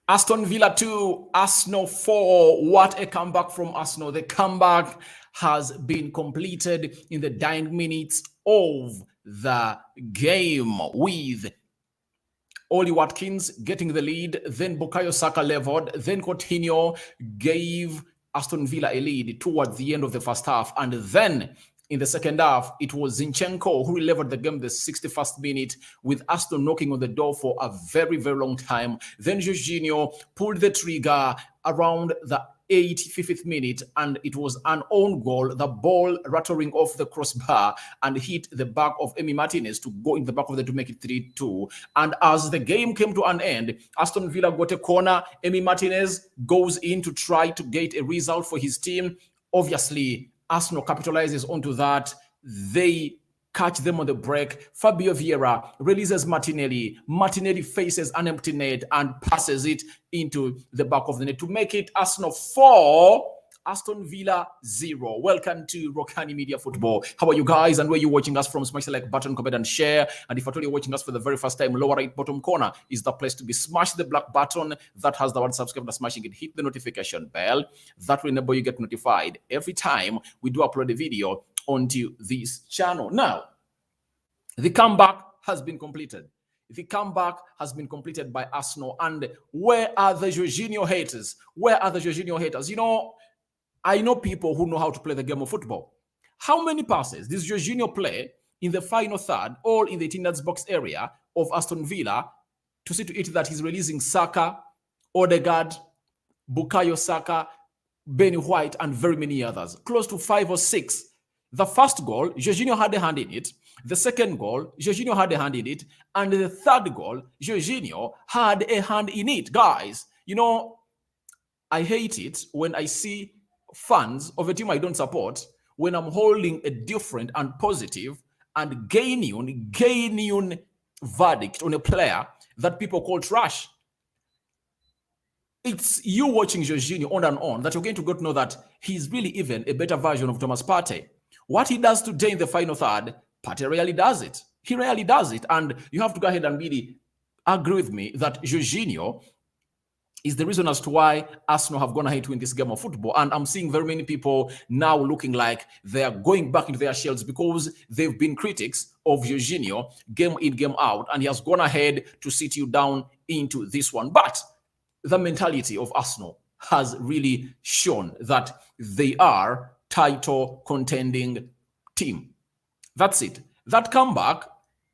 Aston Villa 2, Arsenal 4. What a comeback from Arsenal. The comeback has been completed in the dying minutes of the game with Oli Watkins getting the lead, then Bukayo Saka leveled, then Coutinho gave Aston Villa a lead towards the end of the first half, and then in the second half, it was Zinchenko who leveled the game the 61st minute with Aston knocking on the door for a very, very long time. Then Jorginho pulled the trigger around the 85th minute, and it was an own goal. The ball rattling off the crossbar and hit the back of Emi Martinez to go in the back of the to make it 3-2. And as the game came to an end, Aston Villa got a corner. Emi Martinez goes in to try to get a result for his team. Obviously, Arsenal capitalizes onto that. They catch them on the break. Fabio Viera releases Martinelli. Martinelli faces an empty net and passes it into the back of the net to make it Arsenal 4, Aston Villa 0. Welcome to Rokani Media Football. How are you guys? And where you watching us from? Smash the like button, comment and share. And if at all you're watching us for the very first time, lower right bottom corner is the place to be. Smash the black button that has the word subscribe. And smashing it, hit the notification bell. That will enable you get notified every time we do upload a video onto this channel. Now, the comeback has been completed. The comeback has been completed by Arsenal. And where are the Jorginho haters? Where are the Jorginho haters? You know, I know people who know how to play the game of football. How many passes does Jorginho play in the final third, all in the 18 box area of Aston Villa, to see to it that he's releasing Saka, Odegaard, Bukayo Saka, Benny White, and very many others? Close to 5 or 6. The first goal, Jorginho had a hand in it. The second goal, Jorginho had a hand in it. And the third goal, Jorginho had a hand in it. Guys, you know, I hate it when I see fans of a team I don't support, when I'm holding a different and positive and genuine verdict on a player that people call trash. It's you watching Jorginho on and on that you're going to get to know that he's really even a better version of Thomas Partey. What he does today in the final third, Partey rarely does it. He rarely does it. And you have to go ahead and really agree with me that Jorginho is the reason as to why Arsenal have gone ahead to win this game of football. And I'm seeing very many people now looking like they are going back into their shells because they've been critics of Jorginho game in, game out, and he has gone ahead to sit you down into this one. But the mentality of Arsenal has really shown that they are title contending team. That's it. That comeback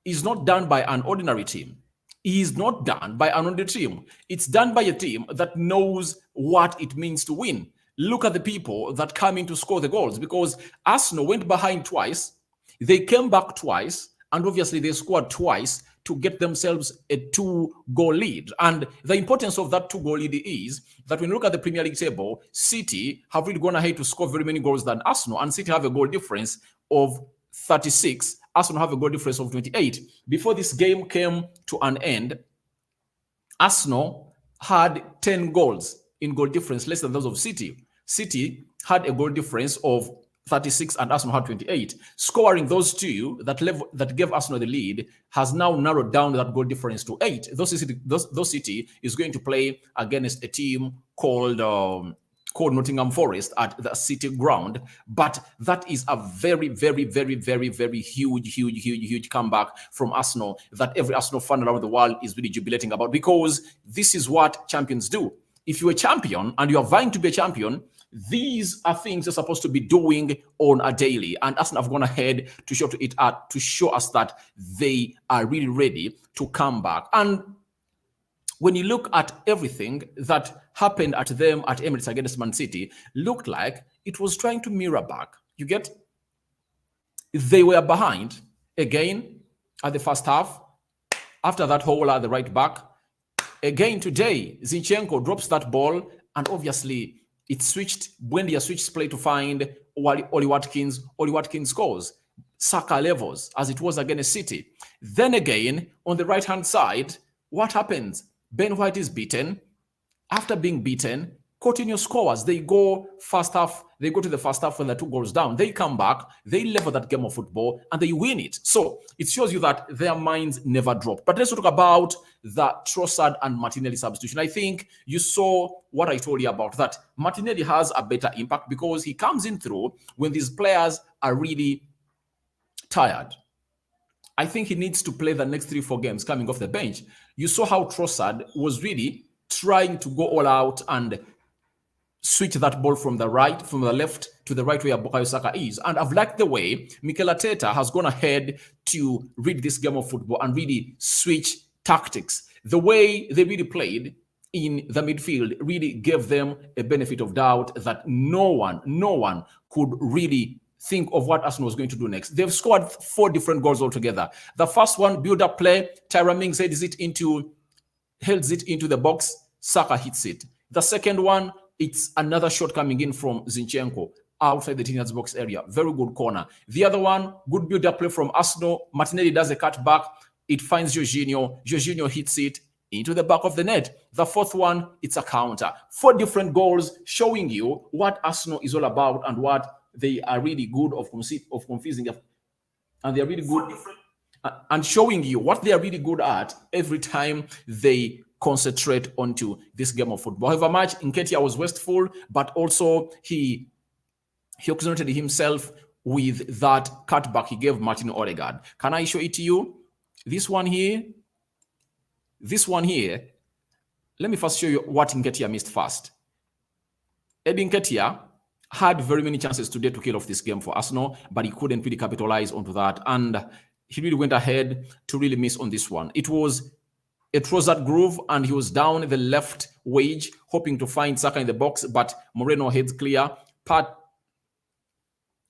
is not done by an ordinary team. Is not done by an ordinary team. It's done by a team that knows what it means to win. Look at the people that come in to score the goals, because Arsenal went behind twice, they came back twice, and obviously they scored twice to get themselves a 2-goal lead. And the importance of that 2-goal lead is that when you look at the Premier League table, City have really gone ahead to score very many goals than Arsenal, and City have a goal difference of 36. Arsenal have a goal difference of 28. Before this game came to an end, Arsenal had 10 goals in goal difference, less than those of City. City had a goal difference of 36 and Arsenal had 28. Scoring those two that gave Arsenal the lead has now narrowed down that goal difference to 8. Those City is going to play against a team called Nottingham Forest at the City ground. But that is a very, very, very, very, very huge comeback from Arsenal that every Arsenal fan around the world is really jubilating about, because this is what champions do. If you're a champion and you are vying to be a champion, these are things you're supposed to be doing on a daily. And Arsenal have gone ahead to show us that they are really ready to come back. And when you look at everything that happened at them at Emirates against Man City, looked like it was trying to mirror back. You get? They were behind again at the first half. After that hole at the right back, again today, Zinchenko drops that ball, and obviously it switched. Buendia switched play to find Oli Watkins. Oli Watkins scores. Saka levels as it was against City. Then again, on the right-hand side, what happens? Ben White is beaten. After being beaten, Coutinho scores. They go first half They go to the first half when they're 2 goals down. They come back, they level that game of football, and they win it. So it shows you that their minds never drop. But let's talk about the Trossard and Martinelli substitution. I think you saw what I told you about, that Martinelli has a better impact because he comes in through when these players are really tired. I think he needs to play the next 3-4 games coming off the bench. You saw how Trossard was really trying to go all out and switch that ball from the left to the right where Bukayo Saka is. And I've liked the way Mikel Arteta has gone ahead to read this game of football and really switch tactics. The way they really played in the midfield really gave them a benefit of doubt that no one could really think of what Aston was going to do next. They've scored 4 different goals altogether. The first one, build-up play, Tyra Mings heads it into the box, Saka hits it. The second one, it's another shot coming in from Zinchenko outside the teenage box area. Very good corner. The other one, good build-up play from Arsenal. Martinelli does a cut back. It finds Jorginho. Jorginho hits it into the back of the net. The fourth one, it's a counter. 4 different goals showing you what Arsenal is all about and what they are really good of confusing, and they are really good and showing you what they are really good at every time they concentrate onto this game of football. However much Nketiah was wasteful, but also he concentrated himself with that cutback he gave Martin Odegaard. Can I show it to you? This one here. Let me first show you what Nketiah missed first. Eddie Nketiah had very many chances today to kill off this game for Arsenal, but he couldn't really capitalize onto that. And he really went ahead to really miss on this one. It was that groove, and he was down the left wedge, hoping to find Saka in the box, but Moreno heads clear.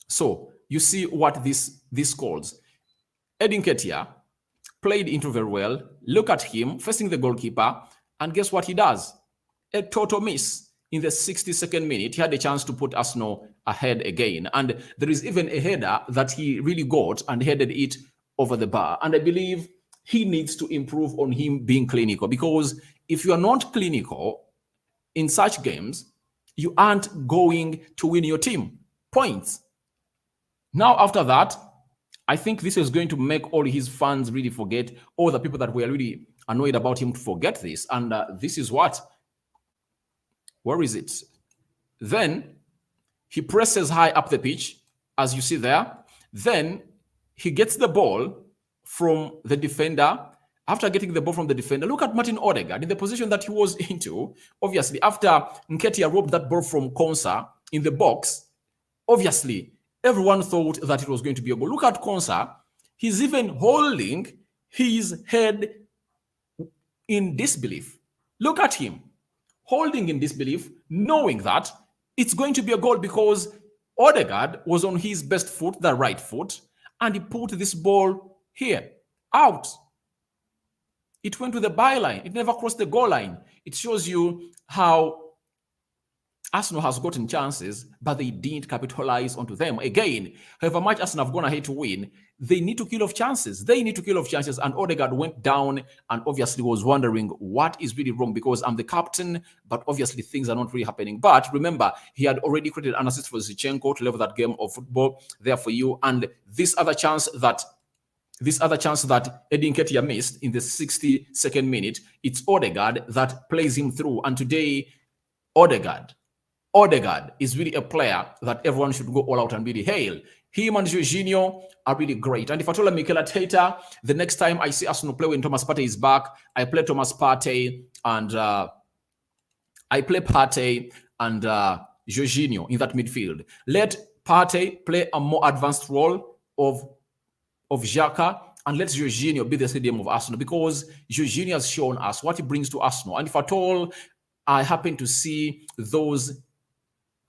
So you see what this calls. Eddie Nketiah played into very well. Look at him facing the goalkeeper, and guess what he does? A total miss. In the 62nd minute, he had a chance to put Arsenal ahead again. And there is even a header that he really got and headed it over the bar. And I believe he needs to improve on him being clinical, because if you are not clinical in such games, you aren't going to win your team points. Now, after that, I think this is going to make all his fans really forget, all the people that were really annoyed about him to forget this. And this is what? Where is it? Then he presses high up the pitch, as you see there. Then he gets the ball from the defender. After getting the ball from the defender, look at Martin Odegaard in the position that he was into. Obviously, after Nketiah robbed that ball from Konsa in the box, obviously, everyone thought that it was going to be a goal. Look at Konsa. He's even holding his head in disbelief. Look at him. Holding in disbelief, knowing that it's going to be a goal because Odegaard was on his best foot, the right foot, and he put this ball here, out. It went to the byline. It never crossed the goal line. It shows you how Arsenal has gotten chances, but they didn't capitalize onto them. Again, however much Arsenal have gone ahead to win, they need to kill off chances. And Odegaard went down and obviously was wondering what is really wrong, because I'm the captain, but obviously things are not really happening. But remember, he had already created an assist for Zinchenko to level that game of football there for you. And this other chance that Eddie Nketiah missed in the 62nd minute, it's Odegaard that plays him through. And today, Odegaard is really a player that everyone should go all out and really hail. Him and Jorginho are really great. And if I told Mikel Arteta, the next time I see Arsenal play when Thomas Partey is back, I play Thomas Partey and Jorginho in that midfield. Let Partey play a more advanced role of Xhaka, and let Jorginho be the stadium of Arsenal, because Jorginho has shown us what he brings to Arsenal. And if at all I happen to see those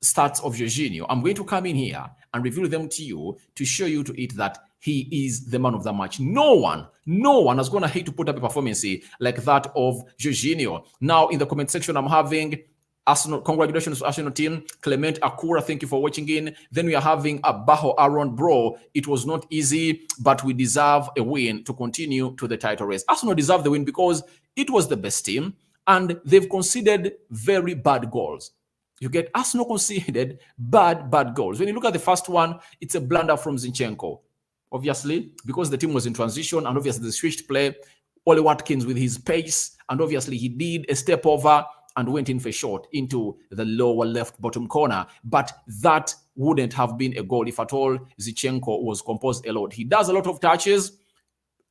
stats of Jorginho, I'm going to come in here and reveal them to you to show you to it that he is the man of the match. No one is going to hate to put up a performance like that of Jorginho. Now, in the comment section, I'm having Arsenal, congratulations to Arsenal team. Clement Akura, thank you for watching in. Then we are having Abaho Aaron, bro. It was not easy, but we deserve a win to continue to the title race. Arsenal deserve the win because it was the best team, and they've conceded very bad goals. You get Arsenal conceded bad goals. When you look at the first one, it's a blunder from Zinchenko. Obviously, because the team was in transition and obviously the switched play, Oli Watkins with his pace, and obviously he did a step over and went in for shot into the lower left bottom corner. But that wouldn't have been a goal if at all Zinchenko was composed a lot. He does a lot of touches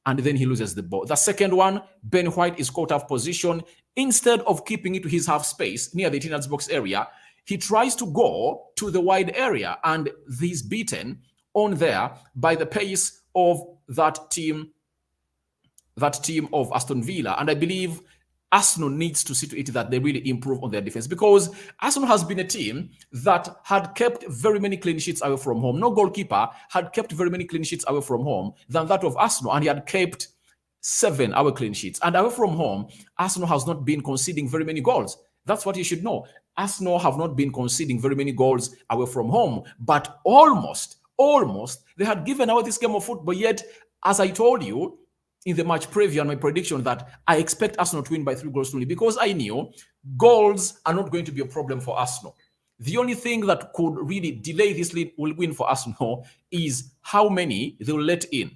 and then he loses the ball. The second one, Ben White is caught off position. Instead of keeping it to his half space near the 18 box area, he tries to go to the wide area and he's beaten on there by the pace of that team of Aston Villa. And I believe Arsenal needs to see to it that they really improve on their defense, because Arsenal has been a team that had kept very many clean sheets away from home. No goalkeeper had kept very many clean sheets away from home than that of Arsenal, and he had kept 7 away clean sheets. And away from home, Arsenal has not been conceding very many goals. That's what you should know. Arsenal have not been conceding very many goals away from home, but almost they had given away this game of football. Yet, as I told you in the match preview and my prediction, that I expect Arsenal to win by 3 goals to 0, because I knew goals are not going to be a problem for Arsenal. The only thing that could really delay this lead will win for Arsenal is how many they will let in.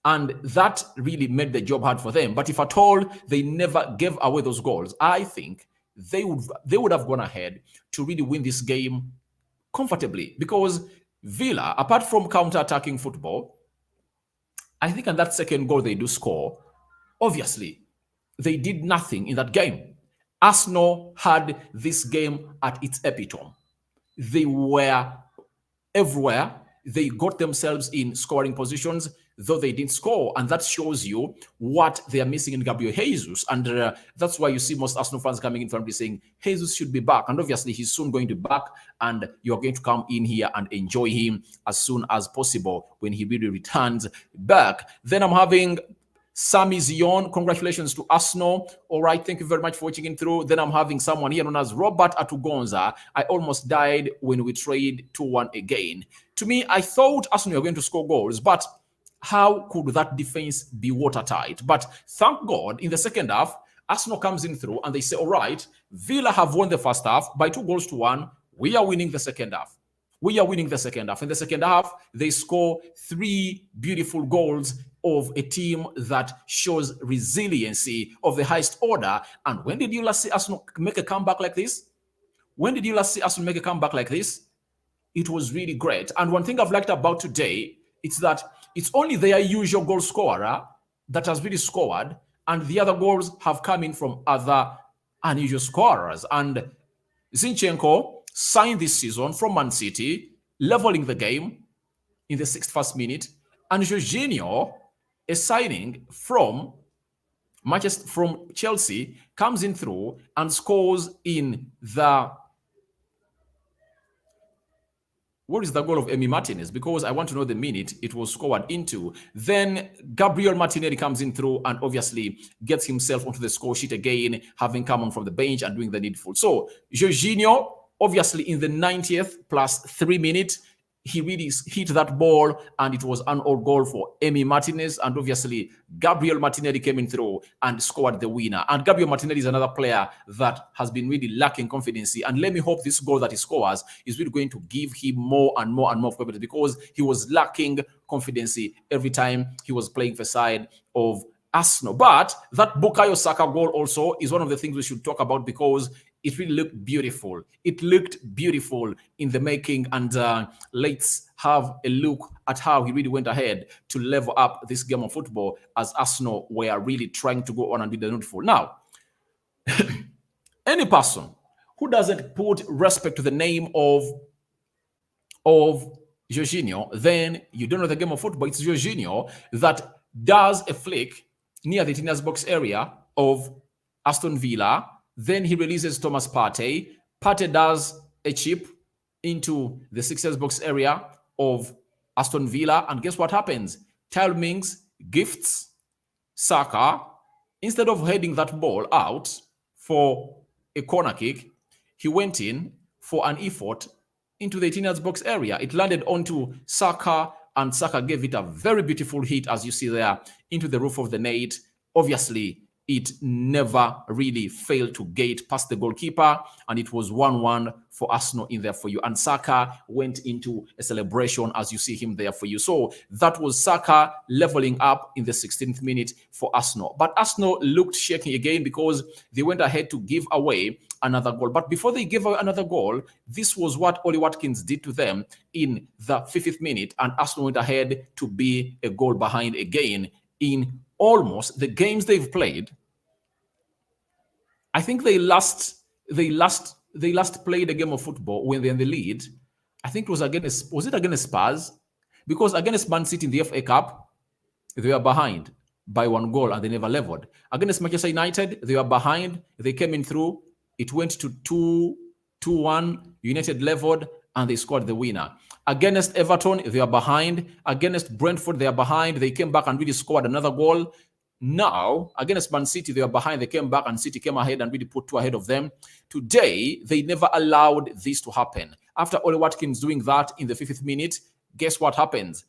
And that really made the job hard for them. But if at all they never gave away those goals, I think they would have gone ahead to really win this game comfortably. Because Villa, apart from counter-attacking football, I think on that second goal they do score, obviously, they did nothing in that game. Arsenal had this game at its epitome. They were everywhere. They got themselves in scoring positions, though they didn't score. And that shows you what they are missing in Gabriel Jesus. And that's why you see most Arsenal fans coming in from saying, Jesus should be back. And obviously, he's soon going to be back. And you're going to come in here and enjoy him as soon as possible when he really returns back. Then I'm having Sami Zion. Congratulations to Arsenal. All right, thank you very much for watching in through. Then I'm having someone here known as Robert Atugonza. I almost died when we trade 2-1 again. To me, I thought Arsenal were going to score goals, but how could that defense be watertight? But thank God, in the second half, Arsenal comes in through and they say, all right, Villa have won the first half by 2 goals to 1. We are winning the second half. We are winning the second half. In the second half, they score 3 beautiful goals of a team that shows resiliency of the highest order. And when did you last see Arsenal make a comeback like this? When did you last see Arsenal make a comeback like this? It was really great. And one thing I've liked about today is that it's only their usual goal scorer that has really scored, and the other goals have come in from other unusual scorers. And Zinchenko signed this season from Man City, leveling the game in the 61st minute. And Jorginho, a signing from Chelsea, comes in through and scores in the... What is the goal of Emi Martinez? Because I want to know the minute it was scored into. Then Gabriel Martinelli comes in through and obviously gets himself onto the score sheet again, having come on from the bench and doing the needful. So Jorginho, obviously in the 90th plus 3 minutes, he really hit that ball and it was an own goal for Emi Martinez. And obviously Gabriel Martinelli came in through and scored the winner. And Gabriel Martinelli is another player that has been really lacking confidence. And let me hope this goal that he scores is really going to give him more and more confidence, because he was lacking confidence every time he was playing for side of Arsenal. But that Bukayo Saka goal also is one of the things we should talk about, because it really looked beautiful. It looked beautiful in the making. And let's have a look at how he really went ahead to level up this game of football, as Arsenal were really trying to go on and be the needful. Now, any person who doesn't put respect to the name of Jorginho, then you don't know the game of football. It's Jorginho that does a flick near the 18 box area of Aston Villa. Then he releases Thomas Partey. Partey does a chip into the 6 box area of Aston Villa. And guess what happens? Tyrone Mings gifts Saka. Instead of heading that ball out for a corner kick, he went in for an effort into the 18 box area. It landed onto Saka, and Saka gave it a very beautiful hit, as you see there, into the roof of the net. Obviously, it never really failed to gate past the goalkeeper, and it was 1-1 for Arsenal in there for you. And Saka went into a celebration as you see him there for you. So that was Saka leveling up in the 16th minute for Arsenal. But Arsenal looked shaky again because they went ahead to give away another goal. But before they gave away another goal, this was what Oli Watkins did to them in the 50th minute, and Arsenal went ahead to be a goal behind again in almost the games they've played. I think they last played a game of football when they're in the lead. I think it was it against Spurs? Because against Man City in the FA Cup, they were behind by 1 goal and they never leveled. Against Manchester United, they were behind. They came in through. It went to 2-1. United leveled and they scored the winner. Against Everton, they are behind. Against Brentford, they are behind. They came back and really scored another goal. Now, against Man City, they are behind. They came back and City came ahead and really put 2 ahead of them. Today, they never allowed this to happen. After Oli Watkins doing that in the 50th minute, guess what happens?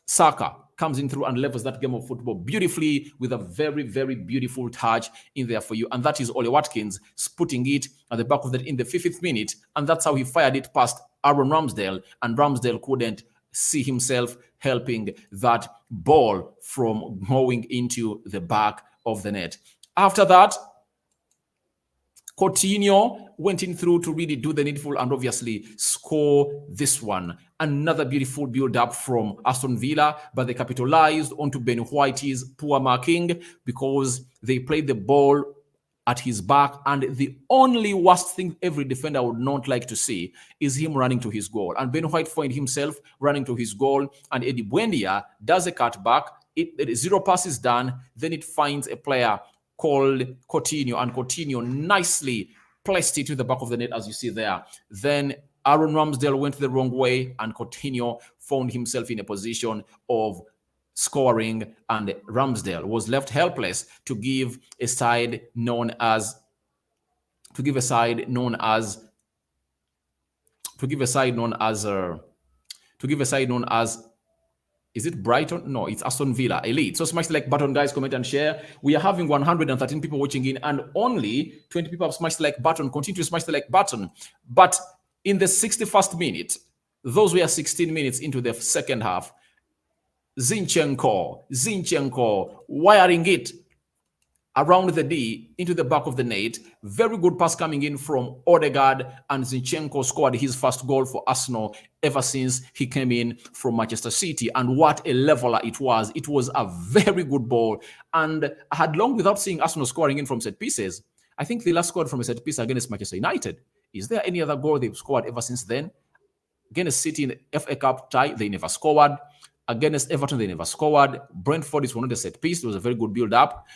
Saka comes in through and levels that game of football beautifully with a very, very beautiful touch in there for you. And that is Oli Watkins putting it at the back of in the 50th minute. And that's how he fired it past Aaron Ramsdale. And Ramsdale couldn't see himself helping that ball from going into the back of the net. After that, Coutinho went in through to really do the needful and obviously score this one. Another beautiful build-up from Aston Villa, but they capitalized onto Ben White's poor marking because they played the ball at his back. And the only worst thing every defender would not like to see is him running to his goal. And Ben White found himself running to his goal. And Eddie Buendia does a cutback. 0 passes done. Then it finds a player called Coutinho, and Coutinho nicely placed it to the back of the net, as you see there. Then Aaron Ramsdale went the wrong way, and Coutinho found himself in a position of scoring, and Ramsdale was left helpless to give a side known as is it Brighton? No, it's Aston Villa Elite. So smash the like button, guys, comment and share. We are having 113 people watching in and only 20 people have smashed the like button. Continue to smash the like button. But in the 61st minute, those were 16 minutes into the second half, Zinchenko wiring it around the D into the back of the net. Very good pass coming in from Odegaard, and Zinchenko scored his first goal for Arsenal ever since he came in from Manchester City. And what a leveler it was. It was a very good ball. And I had long without seeing Arsenal scoring in from set pieces. I think they last scored from a set piece against Manchester United. Is there any other goal they've scored ever since then? Against City in the FA Cup tie, they never scored. Against Everton, they never scored. Brentford is one of the set piece. It was a very good build-up.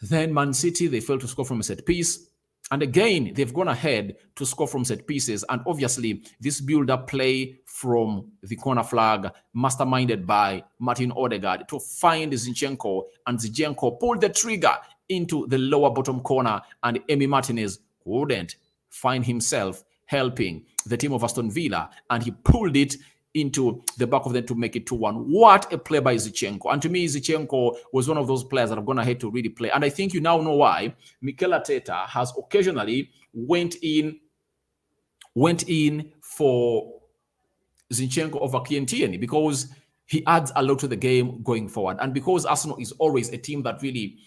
Then Man City, they failed to score from a set piece. And again, they've gone ahead to score from set pieces. And obviously, this build-up play from the corner flag, masterminded by Martin Odegaard, to find Zinchenko. And Zinchenko pulled the trigger into the lower bottom corner. And Emi Martinez couldn't find himself helping the team of Aston Villa. And he pulled it into the back of them to make it 2-1. What a play by Zinchenko. And to me, Zinchenko was one of those players that have gone ahead to really play. And I think you now know why Mikel Arteta has occasionally went in for Zinchenko over Kientieni, because he adds a lot to the game going forward. And because Arsenal is always a team that really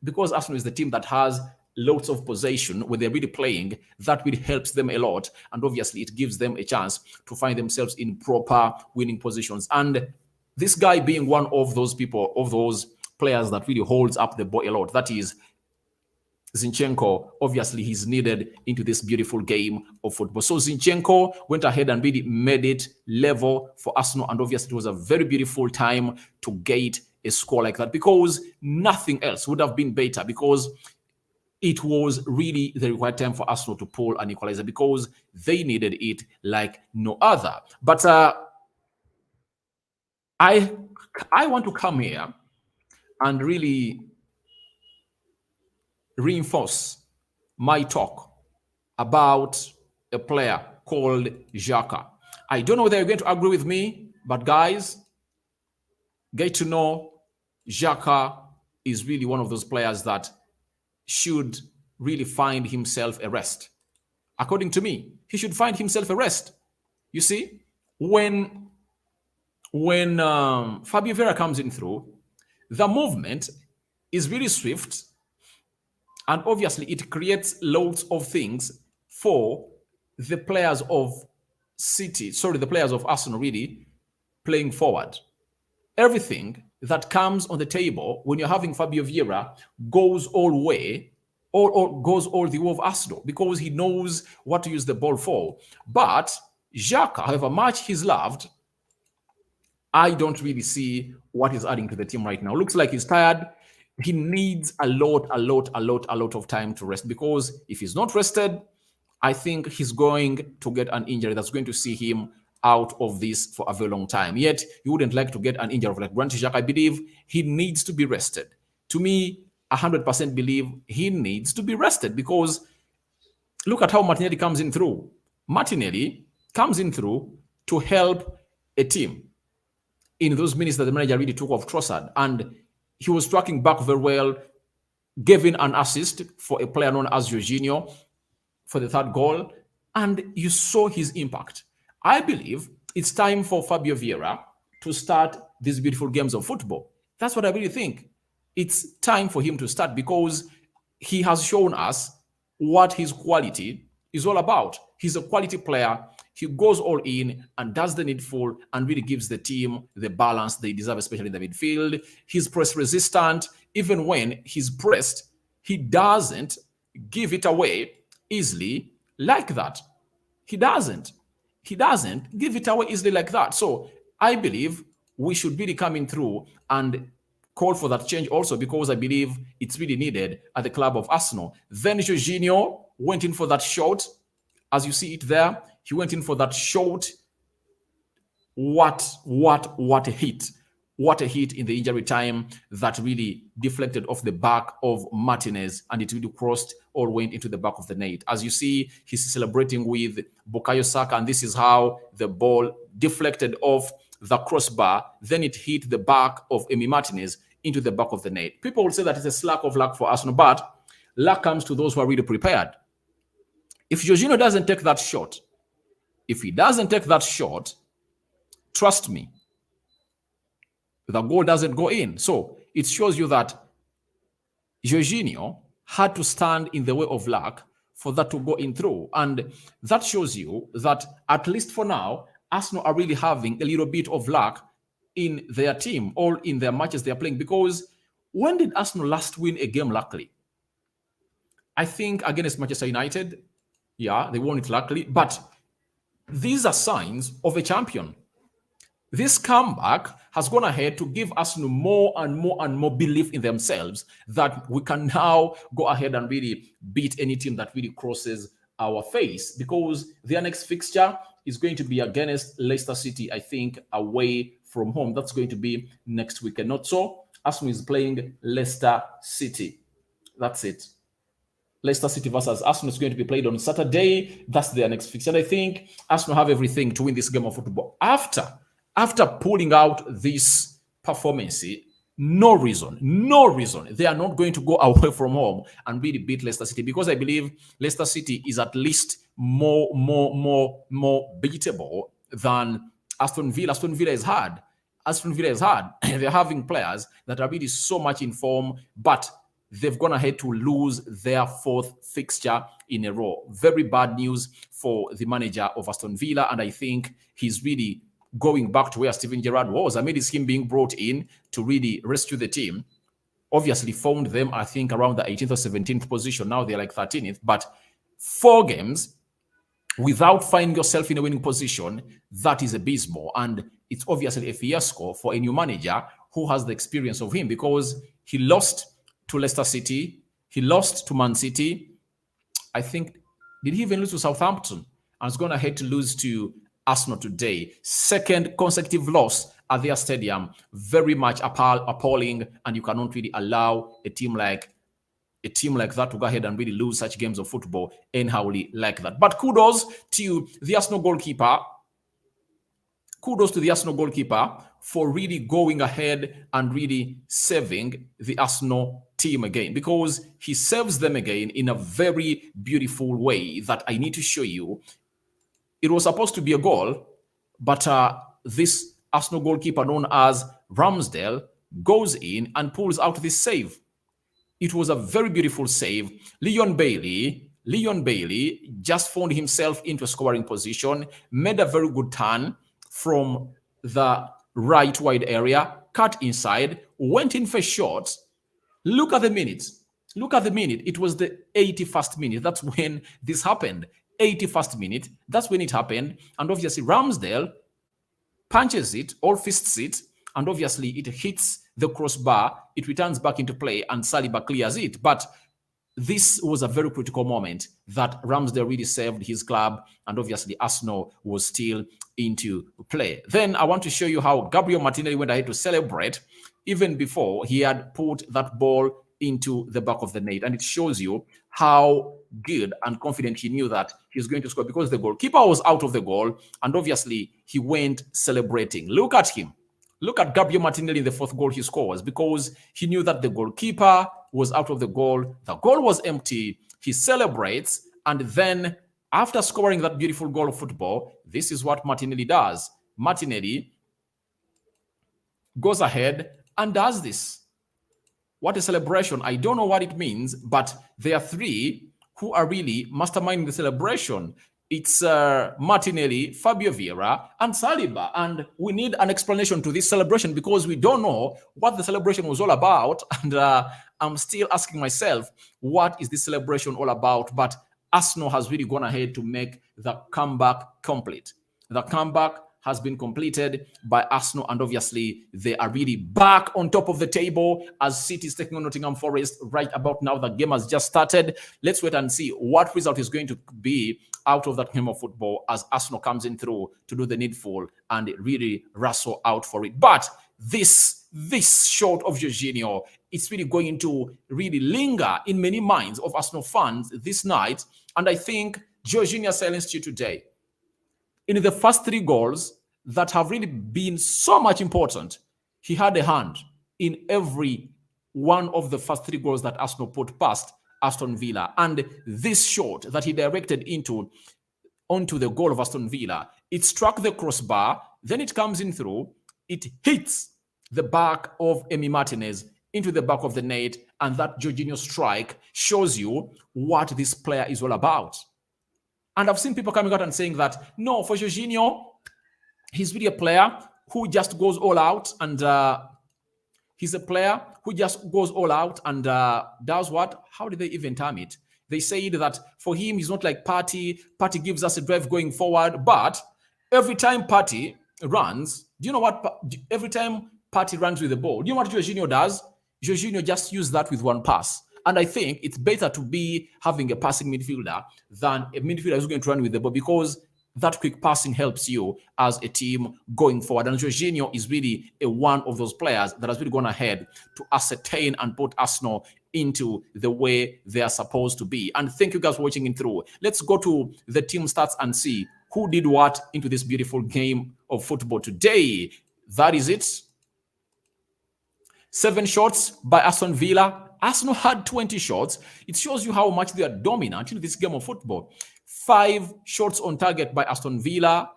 because Arsenal is the team that has lots of possession when they're really playing, that really helps them a lot. And obviously it gives them a chance to find themselves in proper winning positions. And this guy being one of those people, of those players that really holds up the ball a lot, that is Zinchenko. Obviously he's needed into this beautiful game of football. So Zinchenko went ahead and really made it level for Arsenal. And obviously it was a very beautiful time to get a score like that, because nothing else would have been better, because it was really the required time for Arsenal to pull an equalizer, because they needed it like no other. But I want to come here and really reinforce my talk about a player called Xhaka. I don't know whether you're going to agree with me, but guys, get to know Xhaka is really one of those players that should really find himself a rest. According to me, he should find himself a rest. You see, when Fabio Viera comes in through, the movement is really swift, and obviously it creates loads of things for the players of the players of Arsenal really playing forward. Everything that comes on the table when you're having Fabio Viera goes all way or goes all the way of Aston because he knows what to use the ball for. But Xhaka, however much he's loved, I don't really see what he's adding to the team right now. Looks like he's tired. He needs a lot of time to rest, because if he's not rested, I think he's going to get an injury that's going to see him out of this for a very long time. Yet, you wouldn't like to get an injury like Granit Xhaka. I believe he needs to be rested. To me, 100% believe he needs to be rested, because look at how Martinelli comes in through. Martinelli comes in through to help a team in those minutes that the manager really took off Trossard, and he was tracking back very well, giving an assist for a player known as Jorginho for the third goal, and you saw his impact. I believe it's time for Fabio Viera to start these beautiful games of football. That's what I really think. It's time for him to start, because he has shown us what his quality is all about. He's a quality player. He goes all in and does the needful and really gives the team the balance they deserve, especially in the midfield. He's press resistant. Even when he's pressed, he doesn't give it away easily like that. He doesn't give it away easily like that. So I believe we should be coming through and call for that change also, because I believe it's really needed at the club of Arsenal. Then Jorginho went in for that shot. As you see it there, he went in for that shot. What a hit. What a hit in the injury time that really deflected off the back of Martinez, and it really crossed or went into the back of the net. As you see, he's celebrating with Bukayo Saka, and this is how the ball deflected off the crossbar. Then it hit the back of Emi Martinez into the back of the net. People will say that it's a slack of luck for Arsenal, but luck comes to those who are really prepared. If Jorginho doesn't take that shot, trust me, the goal doesn't go in. So it shows you that Jorginho had to stand in the way of luck for that to go in through. And that shows you that, at least for now, Arsenal are really having a little bit of luck in their team or in their matches they are playing. Because when did Arsenal last win a game luckily? I think against Manchester United. Yeah, they won it luckily. But these are signs of a champion. This comeback has gone ahead to give Arsenal more and more belief in themselves that we can now go ahead and really beat any team that really crosses our face, because their next fixture is going to be against Leicester City, I think, away from home. That's going to be next weekend. Not so. Arsenal is playing Leicester City. That's it. Leicester City versus Aston is going to be played on Saturday. That's their next fixture. And I think Arsenal have everything to win this game of football. After pulling out this performance, no reason they are not going to go away from home and really beat Leicester City, because I believe Leicester City is at least more beatable than Aston Villa. Aston Villa is hard. They're having players that are really so much in form, but they've gone ahead to lose their fourth fixture in a row. Very bad news for the manager of Aston Villa, and I think he's really going back to where Steven Gerrard was. I mean, it's him being brought in to really rescue the team. Obviously found them, I think, around the 18th or 17th position. Now they're like 13th. But 4 games without finding yourself in a winning position, that is abysmal. And it's obviously a fiasco for a new manager who has the experience of him, because he lost to Leicester City. He lost to Man City. I think, did he even lose to Southampton? And is going ahead to lose to Arsenal today. Second consecutive loss at their stadium. Very much appalling, and you cannot really allow a team like that to go ahead and really lose such games of football anyhowly like that. But kudos to the Arsenal goalkeeper. for really going ahead and really saving the Arsenal team again, because he saves them again in a very beautiful way that I need to show you. It was supposed to be a goal, but this Arsenal goalkeeper known as Ramsdale goes in and pulls out this save. It was a very beautiful save. Leon Bailey just found himself into a scoring position, made a very good turn from the right wide area, cut inside, went in for shots. Look at the minutes. Look at the minute. It was the 81st minute. That's when this happened. 81st minute. That's when it happened. And obviously, Ramsdale punches it, all fists it, and obviously it hits the crossbar. It returns back into play, and Saliba clears it. But this was a very critical moment that Ramsdale really saved his club, and obviously Arsenal was still into play. Then I want to show you how Gabriel Martinelli went ahead to celebrate even before he had put that ball into the back of the net. And it shows you how good and confident he knew that he was going to score, because the goalkeeper was out of the goal, and obviously he went celebrating. Look at him. Look at Gabriel Martinelli in the fourth goal he scores, because he knew that the goalkeeper was out of the goal. The goal was empty. He celebrates, and then after scoring that beautiful goal of football, this is what Martinelli does. Martinelli goes ahead and does this. What a celebration. I don't know what it means, but there are three who are really masterminding the celebration. It's Martinelli, Fabio Viera, and Saliba. And we need an explanation to this celebration, because we don't know what the celebration was all about. And I'm still asking myself, what is this celebration all about? But Arsenal has really gone ahead to make the comeback complete. The comeback has been completed by Arsenal, and obviously they are really back on top of the table as City is taking on Nottingham Forest right about now. The game has just started. Let's wait and see what result is going to be out of that game of football as Arsenal comes in through to do the needful and really wrestle out for it. But this shot of Jorginho, it's really going to really linger in many minds of Arsenal fans this night. And I think Jorginho silenced you today. In the first three goals that have really been so much important, he had a hand in every one of the first three goals that Arsenal put past Aston Villa. And this shot that he directed onto the goal of Aston Villa, it struck the crossbar, then it comes in through, it hits the back of Emi Martinez into the back of the net, and that Jorginho strike shows you what this player is all about. And I've seen people coming out and saying that, no, for Jorginho, he's really a player who just goes all out, and he's a player who just goes all out and does what? How did they even term it? They said that for him, he's not like Partey. Partey gives us a drive going forward, but every time Partey runs, do you know what? Every time Partey runs with the ball, do you know what Jorginho does? Jorginho just uses that with one pass. And I think it's better to be having a passing midfielder than a midfielder who's going to run with the ball, because that quick passing helps you as a team going forward. And Jorginho is really one of those players that has really gone ahead to ascertain and put Arsenal into the way they are supposed to be. And thank you guys for watching in through. Let's go to the team stats and see who did what into this beautiful game of football today. That is it. 7 shots by Aston Villa. Arsenal had 20 shots. It shows you how much they are dominant in this game of football. 5 shots on target by Aston Villa.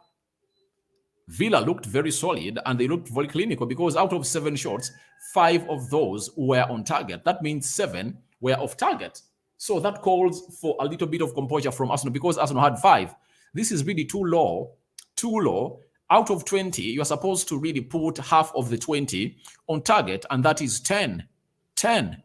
Villa looked very solid and they looked very clinical, because out of 7 shots, 5 of those were on target. That means 7 were off target. So that calls for a little bit of composure from Arsenal, because Arsenal had 5. This is really too low. Too low. Out of 20, you're supposed to really put half of the 20 on target, and that is 10. 10.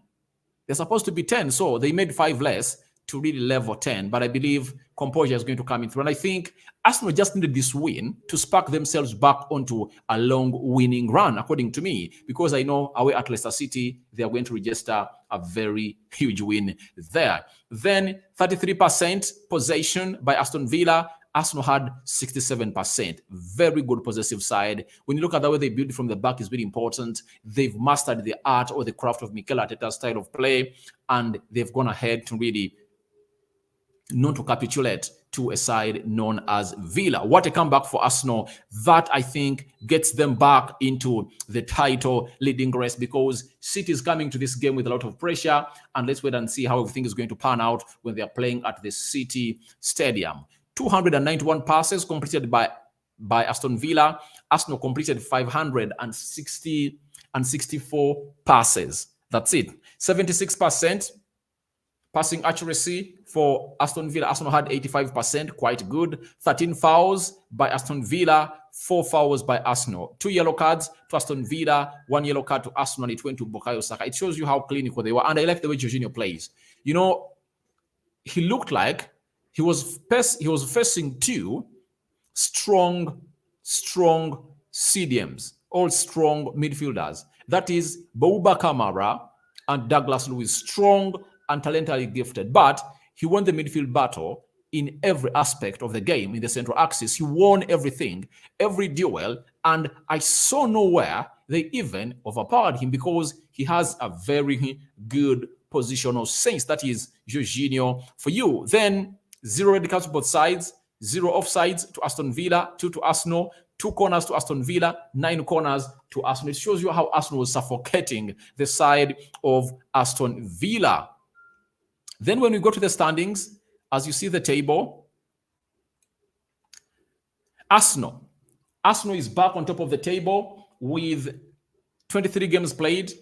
They're supposed to be 10, so they made 5 less to really level 10. But I believe composure is going to come in through. And I think Arsenal just needed this win to spark themselves back onto a long winning run, according to me, because I know away at Leicester City, they are going to register a very huge win there. Then 33% possession by Aston Villa. Arsenal had 67%. Very good possessive side. When you look at the way they build from the back, is really important. They've mastered the art or the craft of Mikel Arteta's style of play, and they've gone ahead to really not to capitulate to a side known as Villa. What a comeback for Arsenal. That, I think, gets them back into the title leading race, because City is coming to this game with a lot of pressure, and let's wait and see how everything is going to pan out when they are playing at the City Stadium. 291 passes completed by Aston Villa. Arsenal completed 564 passes. That's it. 76% passing accuracy for Aston Villa. Arsenal had 85%, quite good. 13 fouls by Aston Villa, 4 fouls by Arsenal. 2 yellow cards to Aston Villa, 1 yellow card to Arsenal, and it went to Bukayo Saka. It shows you how clinical they were, and I like the way Jorginho plays. You know, he looked like he was facing 2 strong CDMs, all strong midfielders. That is Bouba Kamara and Douglas Luiz, strong and talented, gifted. But he won the midfield battle in every aspect of the game in the central axis. He won everything, every duel, and I saw nowhere they even overpowered him, because he has a very good positional sense. That is Jorginho for you. Then 0 red cards to both sides, 0 offsides to Aston Villa, 2 to Arsenal, 2 corners to Aston Villa, 9 corners to Arsenal. It shows you how Arsenal was suffocating the side of Aston Villa. Then when we go to the standings, as you see the table, Arsenal is back on top of the table with 23 games played,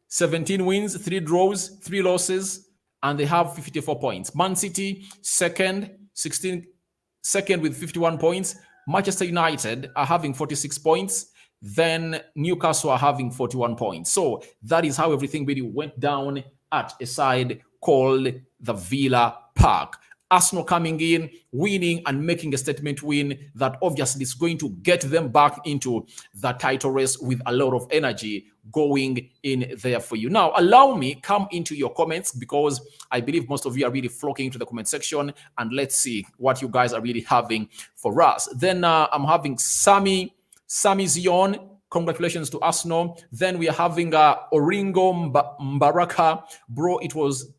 17 wins, 3 draws, 3 losses, and they have 54 points. Man City, second with 51 points. Manchester United are having 46 points. Then Newcastle are having 41 points. So that is how everything really went down at a side called the Villa Park. Arsenal coming in, winning and making a statement win that obviously is going to get them back into the title race with a lot of energy going in there for you. Now, allow me come into your comments, because I believe most of you are really flocking into the comment section, and let's see what you guys are really having for us. Then I'm having Sami Zion. Congratulations to Arsenal. Then we are having Oringo Mbaraka. Bro, it was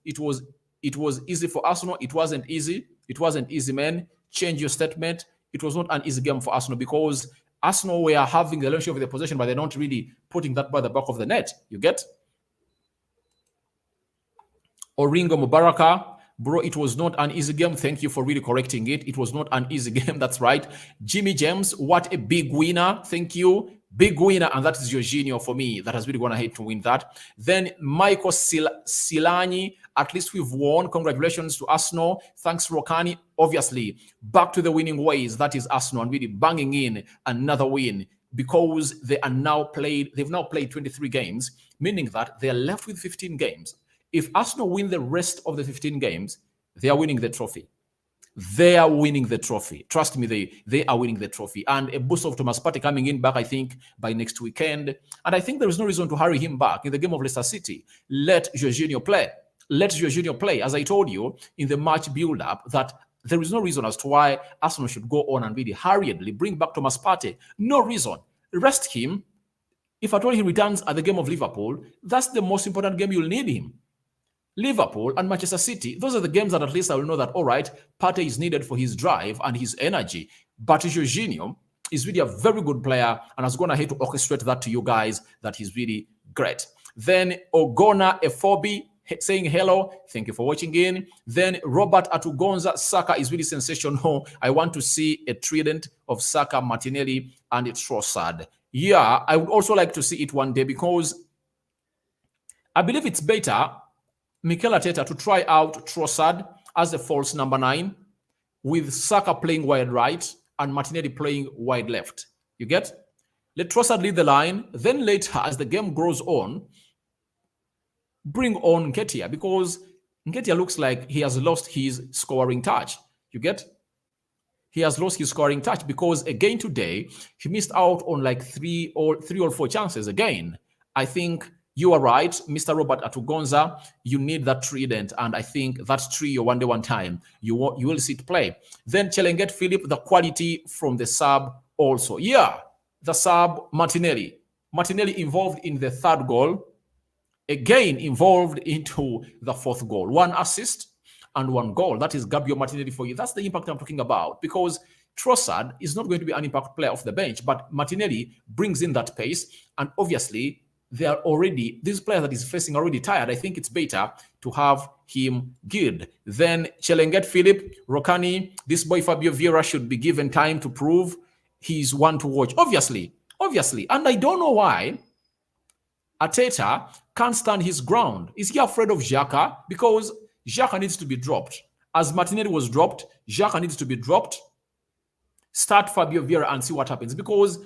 easy for Arsenal. It wasn't easy. It wasn't easy, man. Change your statement. It was not an easy game for Arsenal, because Arsenal were having the ownership of the possession, but they're not really putting that by the back of the net. You get? Oringo Mubaraka. Bro, it was not an easy game. Thank you for really correcting it. It was not an easy game. That's right. Jimmy James, what a big winner. Thank you. Big winner, and that is Jorginho for me. That has really gone ahead to win that. Then Michael Silani, at least we've won. Congratulations to Arsenal. Thanks, Rokani. Obviously, back to the winning ways. That is Arsenal, and really banging in another win, because they've now played 23 games, meaning that they're left with 15 games. If Arsenal win the rest of the 15 games, they are winning the trophy. They are winning the trophy. Trust me, they are winning the trophy. And a boost of Thomas Partey coming in back, I think, by next weekend. And I think there is no reason to hurry him back in the game of Leicester City. Let Jorginho play. Let Jorginho play. As I told you in the match build-up, that there is no reason as to why Arsenal should go on and really hurriedly bring back Thomas Partey. No reason. Rest him. If at all he returns at the game of Liverpool, that's the most important game you'll need him. Liverpool and Manchester City, those are the games that at least I will know that, all right, Partey is needed for his drive and his energy. But Jorginho is really a very good player and has gone ahead to orchestrate that to you guys, that he's really great. Then Ogona Efobi saying hello. Thank you for watching in. Then Robert Atugonza, Saka is really sensational. I want to see a trident of Saka, Martinelli, and Trossard. Yeah, I would also like to see it one day, because I believe it's better Mikel Arteta to try out Trossard as a false number 9, with Saka playing wide right and Martinelli playing wide left. You get? Let Trossard lead the line. Then later, as the game grows on, bring on Nketiah, because Nketiah looks like he has lost his scoring touch. You get? He has lost his scoring touch, because again today, he missed out on like three or four chances again. I think you are right, Mr. Robert Atugonza. You need that trident, and I think that's trio one day, one time. You will see it play. Then Chelenget Philip, the quality from the sub also. Yeah, the sub Martinelli. Martinelli involved in the 3rd goal. Again involved into the 4th goal. 1 assist and 1 goal. That is Gabriel Martinelli for you. That's the impact I'm talking about, because Trossard is not going to be an impact player off the bench, but Martinelli brings in that pace, and obviously they are already, this player that is facing already tired. I think it's better to have him good. Then Chelenget Philip, Rokani, this boy Fabio Viera should be given time to prove he's one to watch. Obviously. And I don't know why Arteta can't stand his ground. Is he afraid of Xhaka? Because Xhaka needs to be dropped. As Martinelli was dropped, Xhaka needs to be dropped. Start Fabio Viera and see what happens. Because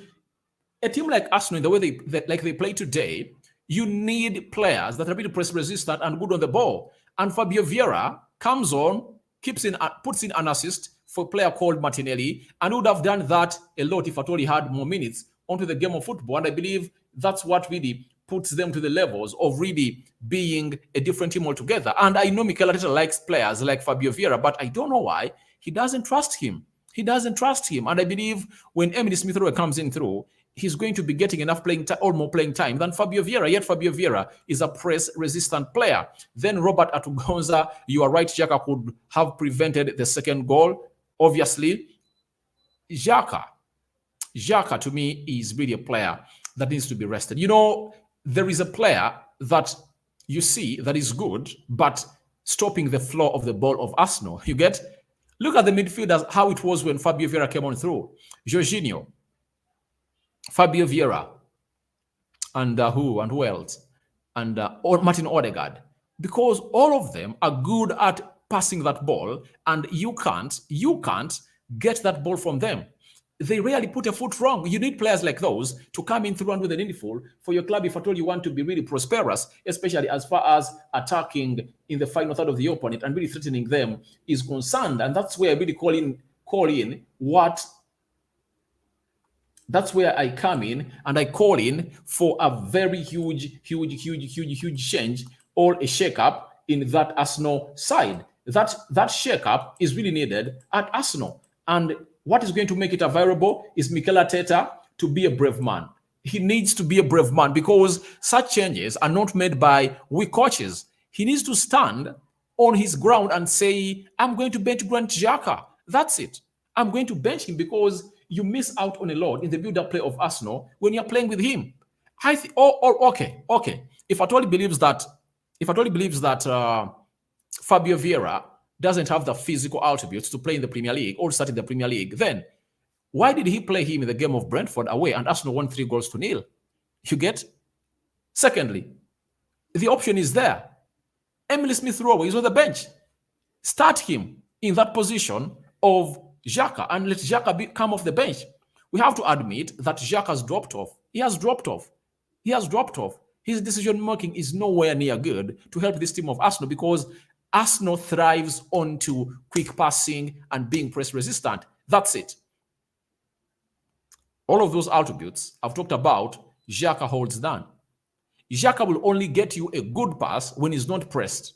a team like Aston, in the way they play today, you need players that are really press resistant and good on the ball. And Fabio Viera comes on, puts in an assist for a player called Martinelli, and would have done that a lot if at all he had more minutes onto the game of football. And I believe that's what really puts them to the levels of really being a different team altogether. And I know Mikel Arteta likes players like Fabio Viera, but I don't know why he doesn't trust him. And I believe when Emily Smith-Rowe comes in through, he's going to be getting enough playing time or more playing time than Fabio Viera. Yet Fabio Viera is a press-resistant player. Then Robert Atugonza, you are right, Xhaka could have prevented the second goal. Obviously, Xhaka to me is really a player that needs to be rested. You know, there is a player that you see that is good, but stopping the flow of the ball of Arsenal. You get? Look at the midfielders, how it was when Fabio Viera came on through. Jorginho, Fabio Viera, and who else? And Martin Odegaard. Because all of them are good at passing that ball, and you can't get that ball from them. They rarely put a foot wrong. You need players like those to come in through and with an inful for your club if at all you want to be really prosperous, especially as far as attacking in the final third of the opponent and really threatening them is concerned. And that's where I really that's where I come in and I call in for a very huge change or a shake-up in that Arsenal side. That shake-up is really needed at Arsenal. And what is going to make it available is Mikel Arteta to be a brave man. He needs to be a brave man because such changes are not made by weak coaches. He needs to stand on his ground and say, I'm going to bench Granit Xhaka. That's it. I'm going to bench him because you miss out on a lot in the build-up play of Arsenal when you're playing with him. Okay. If Atoli believes that Fabio Viera doesn't have the physical attributes to play in the Premier League or start in the Premier League, then why did he play him in the game of Brentford away and Arsenal won 3-0? You get? Secondly, the option is there. Emily Smith-Rowe is on the bench. Start him in that position of Xhaka and let Xhaka come off the bench. We have to admit that Xhaka has dropped off. He has dropped off. His decision-making is nowhere near good to help this team of Arsenal because Arsenal thrives onto quick passing and being press-resistant. That's it. All of those attributes I've talked about, Xhaka holds down. Xhaka will only get you a good pass when he's not pressed.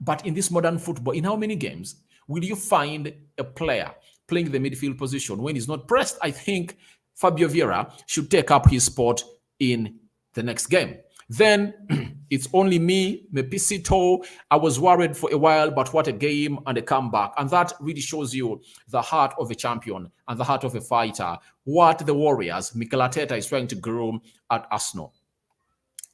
But in this modern football, in how many games will you find a player playing the midfield position when he's not pressed? I think Fabio Viera should take up his spot in the next game. Then it's only me, Mepicito. I was worried for a while, but what a game and a comeback. And that really shows you the heart of a champion and the heart of a fighter. What the Warriors, Mikel Arteta is trying to groom at Arsenal.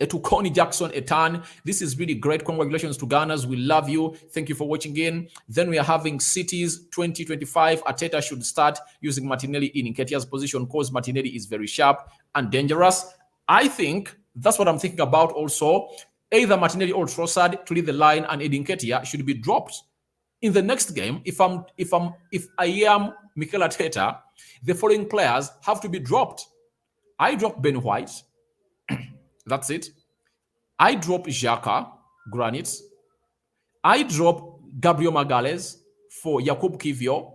To Connie Jackson Etan, this is really great. Congratulations to Gunners. We love you. Thank you for watching in. Then we are having Cities 2025. Arteta should start using Martinelli in Nketiah's position because Martinelli is very sharp and dangerous. I think that's what I'm thinking about also. Either Martinelli or Trossard to lead the line and Eddie Nketiah should be dropped. In the next game, if I am Mikel Arteta, the following players have to be dropped. I drop Ben White. That's it. I drop Xhaka, Granit. I drop Gabriel Magalhaes for Jakub Kiwior.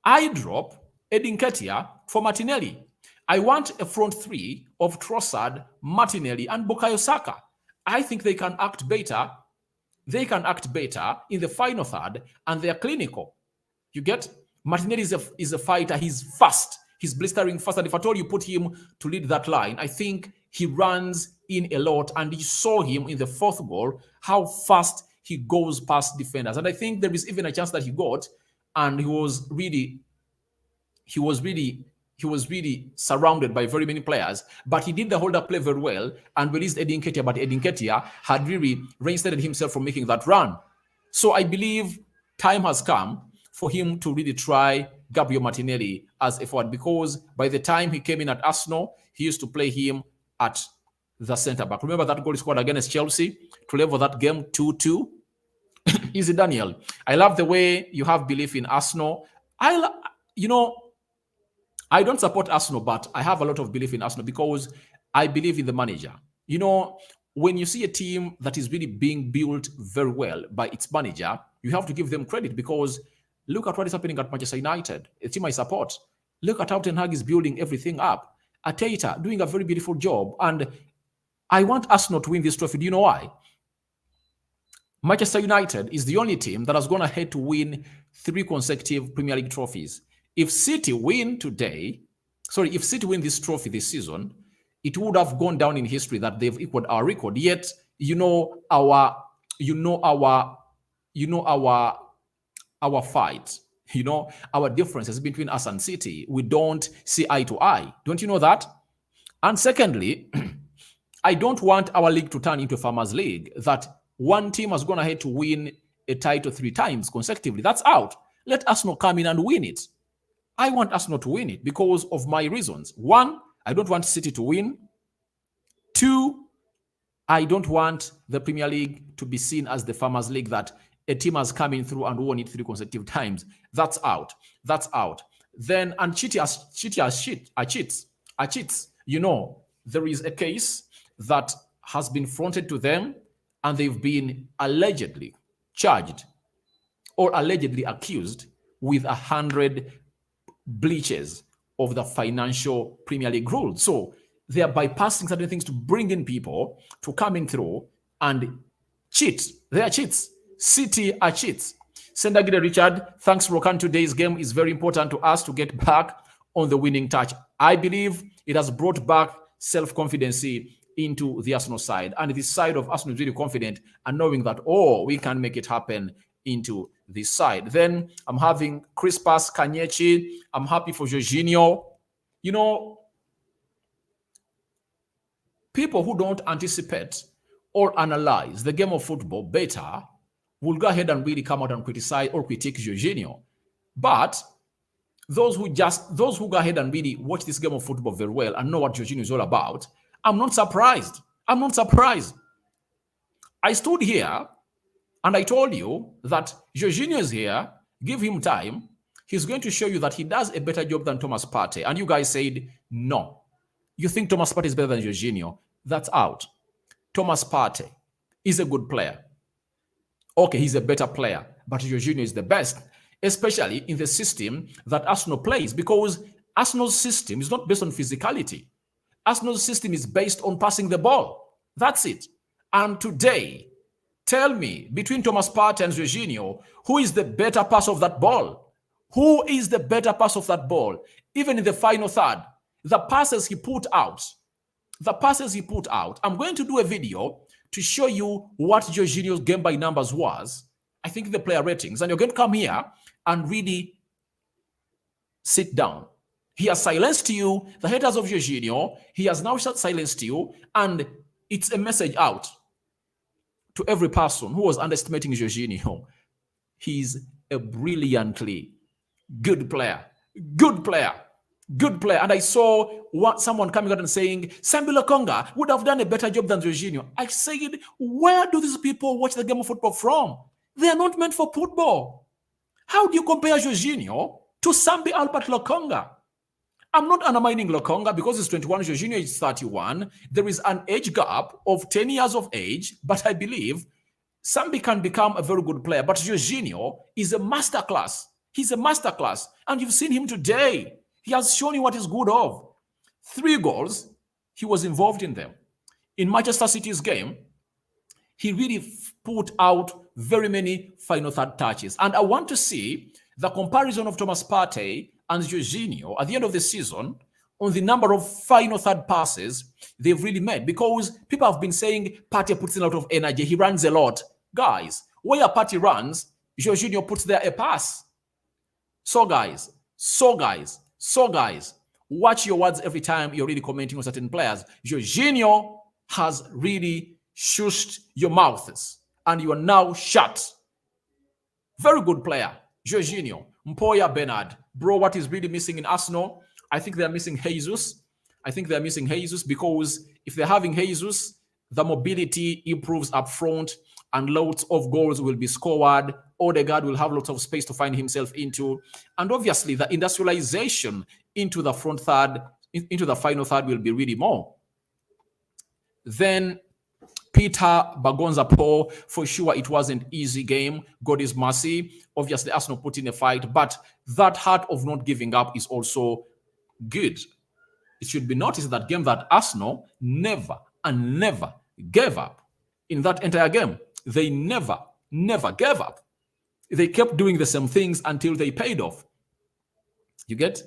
I drop Eddie Nketiah for Martinelli. I want a front three of Trossard, Martinelli, and Bukayo Saka. I think they can act better. They can act better in the final third, and they are clinical. You get? Martinelli is a fighter. He's fast. He's blistering fast. And if at all you put him to lead that line, I think he runs in a lot. And you saw him in the fourth goal, how fast he goes past defenders. And I think there is even a chance that he got, and he was really surrounded by very many players, but he did the hold-up play very well and released Edin Ketia, but Edin Ketia had really reinstated himself from making that run. So I believe time has come for him to really try Gabriel Martinelli as a forward, because by the time he came in at Arsenal, he used to play him at the centre-back. Remember that goal he scored against Chelsea to level that game 2-2? Easy, Daniel. I love the way you have belief in Arsenal. I don't support Arsenal, but I have a lot of belief in Arsenal because I believe in the manager. When you see a team that is really being built very well by its manager, you have to give them credit, because look at what is happening at Manchester United, a team I support. Look at how Ten Hag is building everything up. Arteta doing a very beautiful job. And I want Arsenal to win this trophy. Do you know why? Manchester United is the only team that has gone ahead to win 3 consecutive Premier League trophies. If City win this trophy this season, it would have gone down in history that they've equaled our record. Yet, our fight, our differences between us and City, we don't see eye to eye. Don't you know that? And secondly, I don't want our league to turn into a farmers' league, that one team has gone ahead to win a title 3 times consecutively. That's out. Let Arsenal come in and win it. I want Arsenal to win it because of my reasons. 1, I don't want City to win. 2, I don't want the Premier League to be seen as the farmers' league, that a team has come in through and won it 3 consecutive times. That's out. That's out. Then, and cheats. There is a case that has been fronted to them, and they've been allegedly charged or allegedly accused with 100 breaches of the financial Premier League rules. So they are bypassing certain things to bring in people to come in through and cheat. They are cheats. City are cheats. Sendagide Richard, thanks, Rokan. Today's game is very important to us to get back on the winning touch. I believe it has brought back self-confidence into the Arsenal side. And this side of Arsenal is really confident and knowing that, we can make it happen into this side. Then I'm having Crispas Kanyechi. I'm happy for Jorginho. People who don't anticipate or analyze the game of football better will go ahead and really come out and criticize or critique Jorginho. But those who go ahead and really watch this game of football very well and know what Jorginho is all about, I'm not surprised. I stood here and I told you that Jorginho is here. Give him time. He's going to show you that he does a better job than Thomas Partey. And you guys said, no. You think Thomas Partey is better than Jorginho? That's out. Thomas Partey is a good player. Okay, he's a better player, but Jorginho is the best, especially in the system that Arsenal plays, because Arsenal's system is not based on physicality. Arsenal's system is based on passing the ball. That's it. And today, tell me, between Thomas Partey and Jorginho, who is the better passer of that ball? Who is the better passer of that ball? Even in the final third, the passes he put out, I'm going to do a video to show you what Jorginho's game by numbers was. I think the player ratings, and you're going to come here and really sit down. He has silenced you, the haters of Jorginho. He has now silenced you, and it's a message out to every person who was underestimating Jorginho. He's a brilliantly good player. And I saw someone coming out and saying, Sambi Lokonga would have done a better job than Jorginho. I said, where do these people watch the game of football from? They are not meant for football. How do you compare Jorginho to Sambi Albert Lokonga? I'm not undermining Lokonga because he's 21, Jorginho is 31. There is an age gap of 10 years of age, but I believe Sambi can become a very good player. But Jorginho is a masterclass. He's a masterclass. And you've seen him today. He has shown you what he's good of. 3 goals, he was involved in them. In Manchester City's game, he really put out very many final third touches. And I want to see the comparison of Thomas Partey and Jorginho at the end of the season on the number of final third passes they've really made. Because people have been saying Partey puts in a lot of energy. He runs a lot. Guys, Where Partey runs, Jorginho puts there a pass. So guys, watch your words every time you're really commenting on certain players. Jorginho has really shushed your mouths and you are now shut. Very good player, Jorginho. Mpoya Bernard. Bro, what is really missing in Arsenal? I think they're missing Jesus. Because if they're having Jesus, the mobility improves up front and lots of goals will be scored. Odegaard will have lots of space to find himself into. And obviously, the industrialization into the front third, into the final third will be really more. Then Peter Bagonza Paul, for sure it wasn't easy game. God is mercy. Obviously, Arsenal put in a fight, but that heart of not giving up is also good. It should be noticed that game that Arsenal never gave up. In that entire game, they never gave up. They kept doing the same things until they paid off. You get?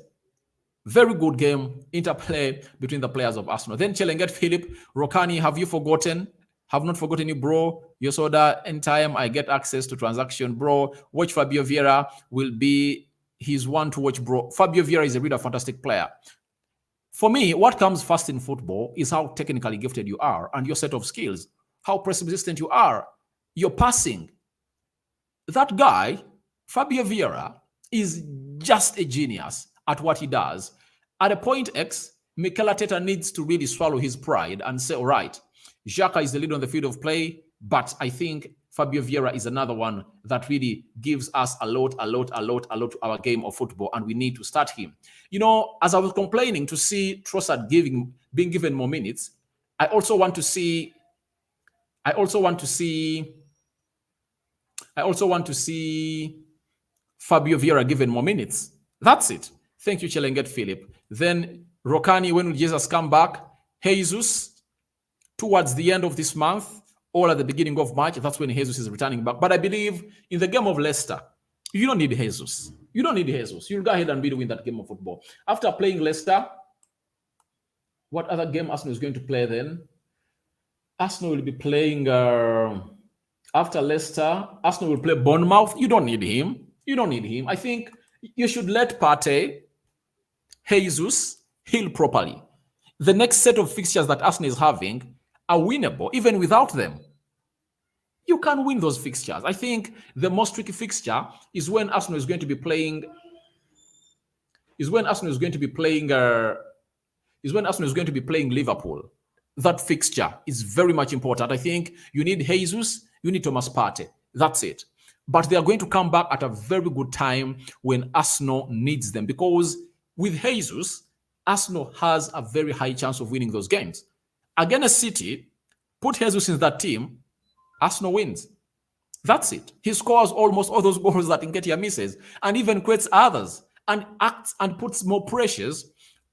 Very good game, interplay between the players of Arsenal. Then Chelenget Philip, Rokani, have you forgotten? Have not forgotten you, bro. Your soda, anytime I get access to transaction, bro. Watch Fabio Viera will be his one to watch, bro. Fabio Viera is a really fantastic player. For me, what comes first in football is how technically gifted you are and your set of skills, how press resistant you are, your passing. That guy, Fabio Viera, is just a genius at what he does. At a point X, Mikel Arteta needs to really swallow his pride and say, all right, Xhaka is the leader on the field of play, but I think Fabio Viera is another one that really gives us a lot to our game of football, and we need to start him. You know, as I was complaining to see Trossard being given more minutes, I also want to see Fabio Viera given more minutes. That's it. Thank you, Chelenget Philip. Then Rokani, when will Jesus come back? Jesus, towards the end of this month, or at the beginning of March, that's when Jesus is returning back. But I believe in the game of Leicester, you don't need Jesus. You'll go ahead and win that game of football. After playing Leicester, what other game Arsenal is going to play then? Arsenal will be playing, after Leicester, Arsenal will play Bournemouth. You don't need him. I think you should let Partey, Jesus, heal properly. The next set of fixtures that Arsenal is having are winnable, even without them. You can win those fixtures. I think the most tricky fixture is when Arsenal is going to be playing. Liverpool. That fixture is very much important. I think you need Jesus, you need Thomas Partey. That's it. But they are going to come back at a very good time when Arsenal needs them, because with Jesus, Arsenal has a very high chance of winning those games. Against City, put Jesus in that team, Arsenal wins. That's it. He scores almost all those goals that Nketiah misses and even creates others and acts and puts more pressures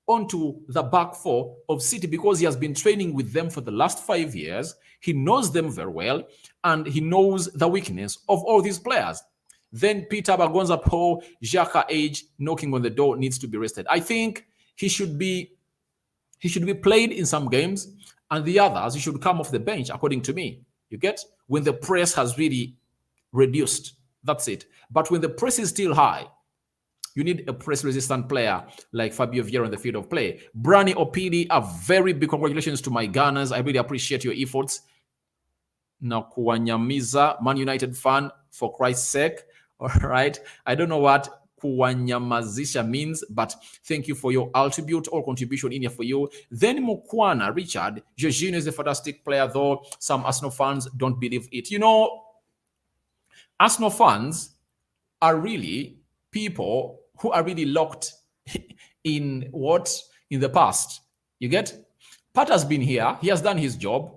onto the back four of City because he has been training with them for the last 5 years. He knows them very well and he knows the weakness of all these players. Then Peter Bagonza Paul, Xhaka age, knocking on the door, needs to be rested. I think he should be played in some games, and the others, he should come off the bench, according to me. You get? When the press has really reduced. That's it. But when the press is still high, you need a press-resistant player like Fabio Viera on the field of play. Brani Opidi, a very big congratulations to my Gunners. I really appreciate your efforts. Now, Kuwanyamiza, Man United fan, for Christ's sake. All right. I don't know what Kuwanyamazisha means, but thank you for your attribute or contribution in here for you. Then Mukwana, Richard, Jorginho is a fantastic player, though some Arsenal fans don't believe it. You know, Arsenal fans are really people who are really locked in the past. You get? Pat has been here. He has done his job.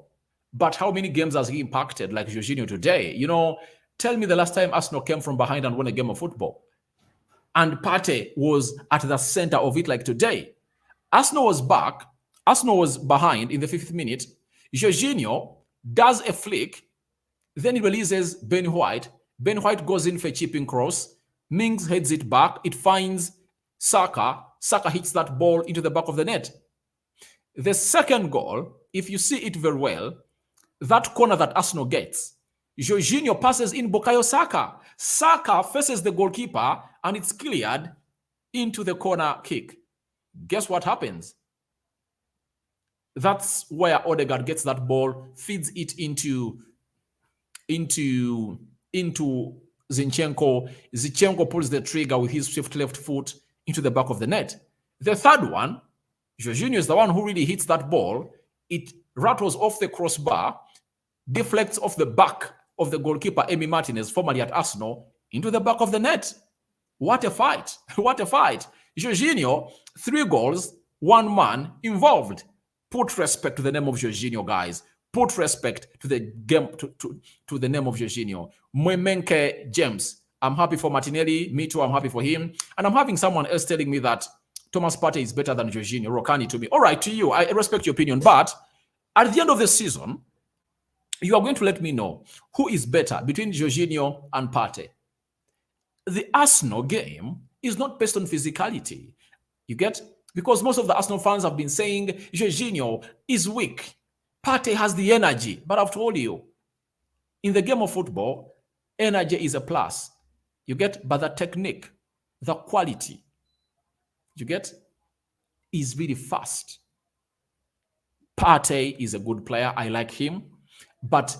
But how many games has he impacted like Jorginho today? You know, tell me the last time Arsenal came from behind and won a game of football. And Partey was at the center of it like today. Arsenal was back. Arsenal was behind in the 50th minute. Jorginho does a flick. Then he releases Ben White. Ben White goes in for a chipping cross. Mings heads it back. It finds Saka. Saka hits that ball into the back of the net. The second goal, if you see it very well, that corner that Arsenal gets, Jorginho passes in Bukayo Saka. Saka faces the goalkeeper and it's cleared into the corner kick. Guess what happens? That's where Odegaard gets that ball, feeds it into Zinchenko. Zinchenko pulls the trigger with his swift left foot into the back of the net. The third one, Jorginho is the one who really hits that ball. It rattles off the crossbar, deflects off the back of the goalkeeper, Emi Martinez, formerly at Arsenal, into the back of the net. What a fight. What a fight. Jorginho, 3 goals, 1 man involved. Put respect to the name of Jorginho, guys. Put respect to the game, to the name of Jorginho. Mwemenke James. I'm happy for Martinelli. Me too, I'm happy for him. And I'm having someone else telling me that Thomas Partey is better than Jorginho. Rokani to me. All right, to you. I respect your opinion. But at the end of the season, you are going to let me know who is better between Jorginho and Partey. The Arsenal game is not based on physicality. You get? Because most of the Arsenal fans have been saying Jorginho is weak. Partey has the energy. But I've told you, in the game of football, energy is a plus. You get? But the technique, the quality, you get, is really fast. Partey is a good player. I like him. But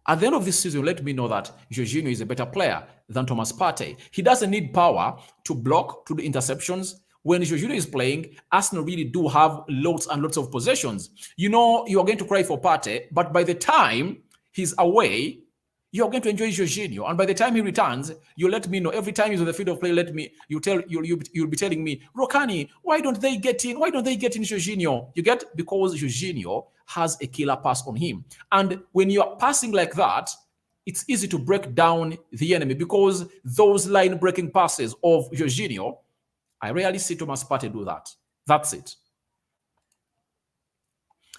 at the end of this season, let me know that Jorginho is a better player than Thomas Partey. He doesn't need power to block, to do interceptions. When Jorginho is playing, Arsenal really do have lots and lots of possessions. You know, you are going to cry for Partey, but by the time he's away, you're going to enjoy Jorginho. And by the time he returns, you let me know. Every time he's on the field of play, you'll be telling me, Rokani, why don't they get in? Why don't they get in Jorginho? You get? Because Jorginho has a killer pass on him. And when you're passing like that, it's easy to break down the enemy because those line-breaking passes of Jorginho, I rarely see Thomas Partey do that. That's it.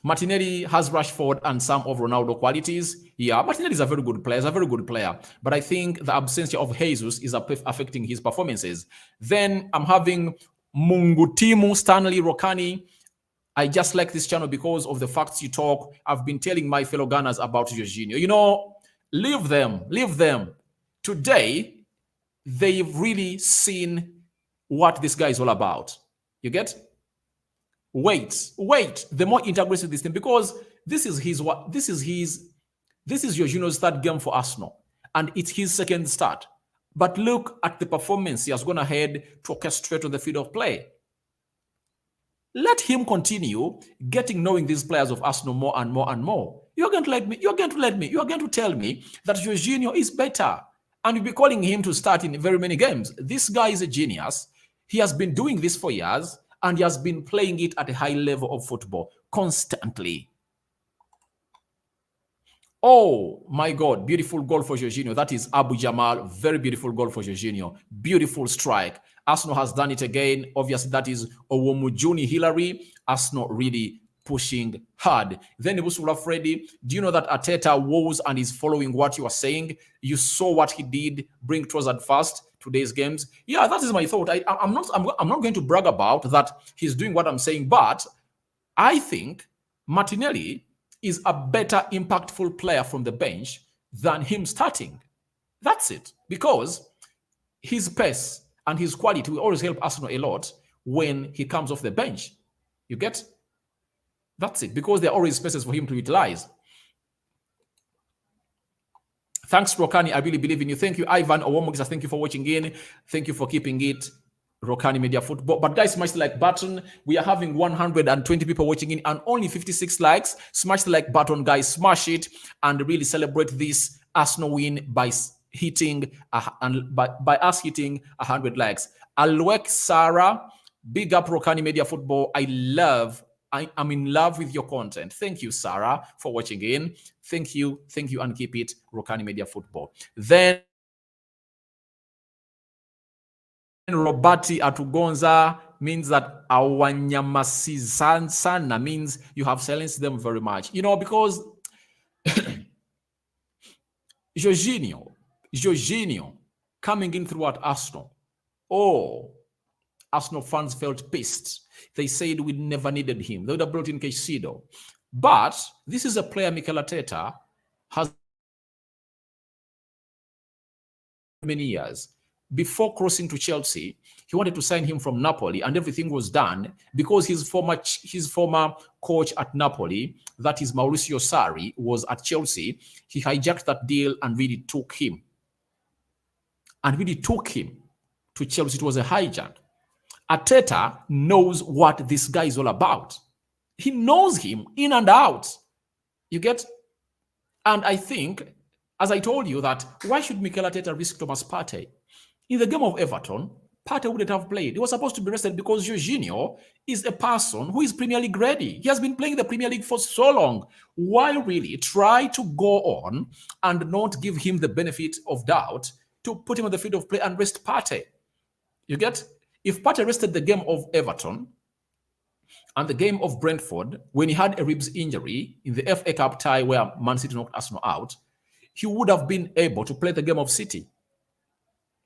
Martinelli has Rashford and some of Ronaldo qualities. Yeah, Martinelli is a very good player. He's a very good player. But I think the absence of Jesus is affecting his performances. Then I'm having Mungutimu, Stanley, Rokani. I just like this channel because of the facts you talk. I've been telling my fellow Gunners about Jorginho. You know, leave them. Leave them. Today, they've really seen what this guy is all about. You get? Wait. The more integrated this thing, because this is Jorginho's third game for Arsenal, and it's his second start. But look at the performance he has gone ahead to orchestrate on the field of play. Let him continue knowing these players of Arsenal more and more and more. You're going to tell me that Jorginho is better, and you'll be calling him to start in very many games. This guy is a genius. He has been doing this for years, and he has been playing it at a high level of football constantly. Oh, my God. Beautiful goal for Jorginho. That is Abu Jamal. Very beautiful goal for Jorginho. Beautiful strike. Arsenal has done it again. Obviously, that is Owomujuni Hillary. Arsenal really pushing hard. Then Ibusula Freddy, do you know that Arteta woes and is following what you are saying? You saw what he did, bring Trossard fast today's games. Yeah, that is my thought. I'm not going to brag about that he's doing what I'm saying, but I think Martinelli is a better impactful player from the bench than him starting. That's it. Because his pace and his quality will always help Arsenal a lot when he comes off the bench. You get? That's it. Because there are always spaces for him to utilize. Thanks, Rokani. I really believe in you. Thank you, Ivan Owomogisa. Thank you for watching in. Thank you for keeping it Rokani Media Football. But guys, smash the like button. We are having 120 people watching in and only 56 likes. Smash the like button, guys. Smash it and really celebrate this Arsenal win by hitting by us hitting 100 likes. Alwek Sarah, big up Rokani Media Football. I'm in love with your content. Thank you, Sarah, for watching in. Thank you, and keep it Rokani Media Football. Then Robati Atugonza means that Awanyamasisansana means you have silenced them very much. You know, because Jorginho coming in throughout Arsenal. Oh, Arsenal fans felt pissed. They said we never needed him. They would have brought in Caicedo. But this is a player Mikel Arteta has many years. Before crossing to Chelsea, he wanted to sign him from Napoli, and everything was done because his former coach at Napoli, that is Mauricio Sarri, was at Chelsea. He hijacked that deal and really took him. To Chelsea. It was a hijack. Arteta knows what this guy is all about. He knows him in and out. You get? And I think, as I told you, that why should Mikel Arteta risk Thomas Partey? In the game of Everton, Partey wouldn't have played. He was supposed to be rested because Jorginho is a person who is Premier League ready. He has been playing the Premier League for so long. Why really try to go on and not give him the benefit of doubt to put him on the field of play and rest Partey? You get? If Partey rested the game of Everton and the game of Brentford, when he had a ribs injury in the FA Cup tie where Man City knocked Arsenal out, he would have been able to play the game of City.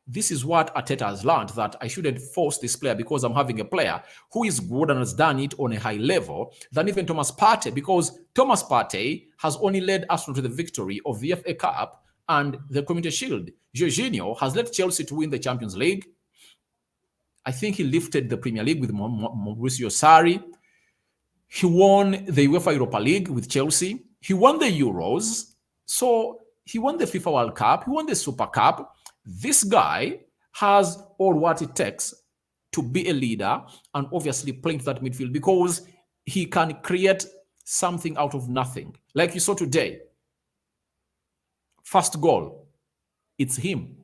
This is what Arteta has learned, that I shouldn't force this player because I'm having a player who is good and has done it on a high level than even Thomas Partey, because Thomas Partey has only led Aston to the victory of the FA Cup and the Community Shield. Jorginho has led Chelsea to win the Champions League. I think he lifted the Premier League with Mauricio Sarri. He won the UEFA Europa League with Chelsea. He won the Euros. So he won the FIFA World Cup. He won the Super Cup. This guy has all what it takes to be a leader and obviously playing to that midfield because he can create something out of nothing. Like you saw today. First goal, it's him.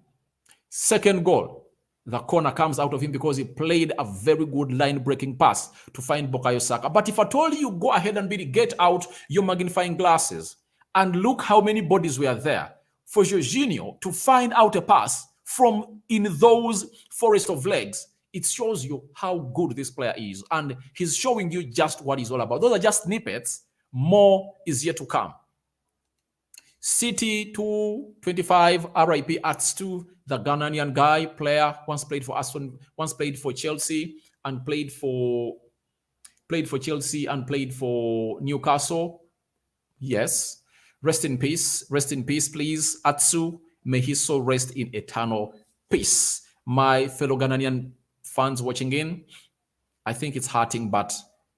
Second goal, the corner comes out of him because he played a very good line-breaking pass to find Bukayo Saka. But if I told you, go ahead and get out your magnifying glasses and look how many bodies were there for Jorginho to find out a pass from in those forest of legs, it shows you how good this player is. And he's showing you just what he's all about. Those are just snippets. More is yet to come. City 225, RIP Aston, the Ghanaian guy, player, once played for Aston, once played for Chelsea, and played for Chelsea and played for Newcastle. Yes. Rest in peace, please, Atsu. May his soul rest in eternal peace. My fellow Ghanaian fans watching in, I think it's hurting, but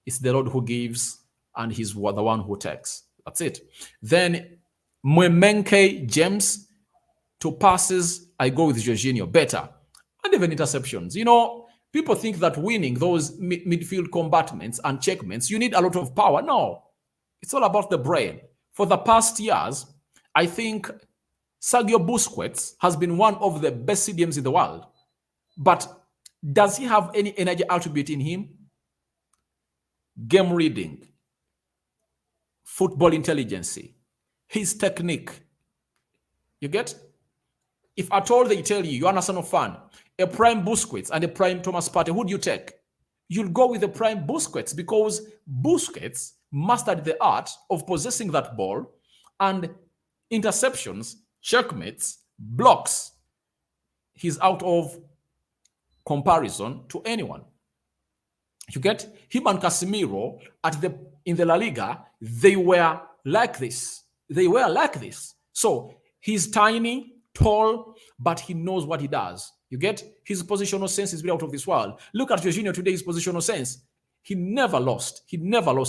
it's the Lord who gives, and he's the one who takes. That's it. Then Mwemenke James, to passes, I go with Jorginho, better. And even interceptions. You know, people think that winning those midfield combatments and checkmates, you need a lot of power. No, it's all about the brain. For the past years, I think Sergio Busquets has been one of the best CDMs in the world. But does he have any energy attribute in him? Game reading, football intelligence, his technique. You get? If at all they tell you, you're an Arsenal fan, a prime Busquets and a prime Thomas Partey, who do you take? You'll go with the prime Busquets because Busquets mastered the art of possessing that ball, and interceptions, checkmates, blocks. He's out of comparison to anyone. You get? Him and Casemiro in the La Liga, they were like this. So he's tiny, tall, but he knows what he does. You get? His positional sense is really out of this world. Look at Jorginho today, his positional sense. He never lost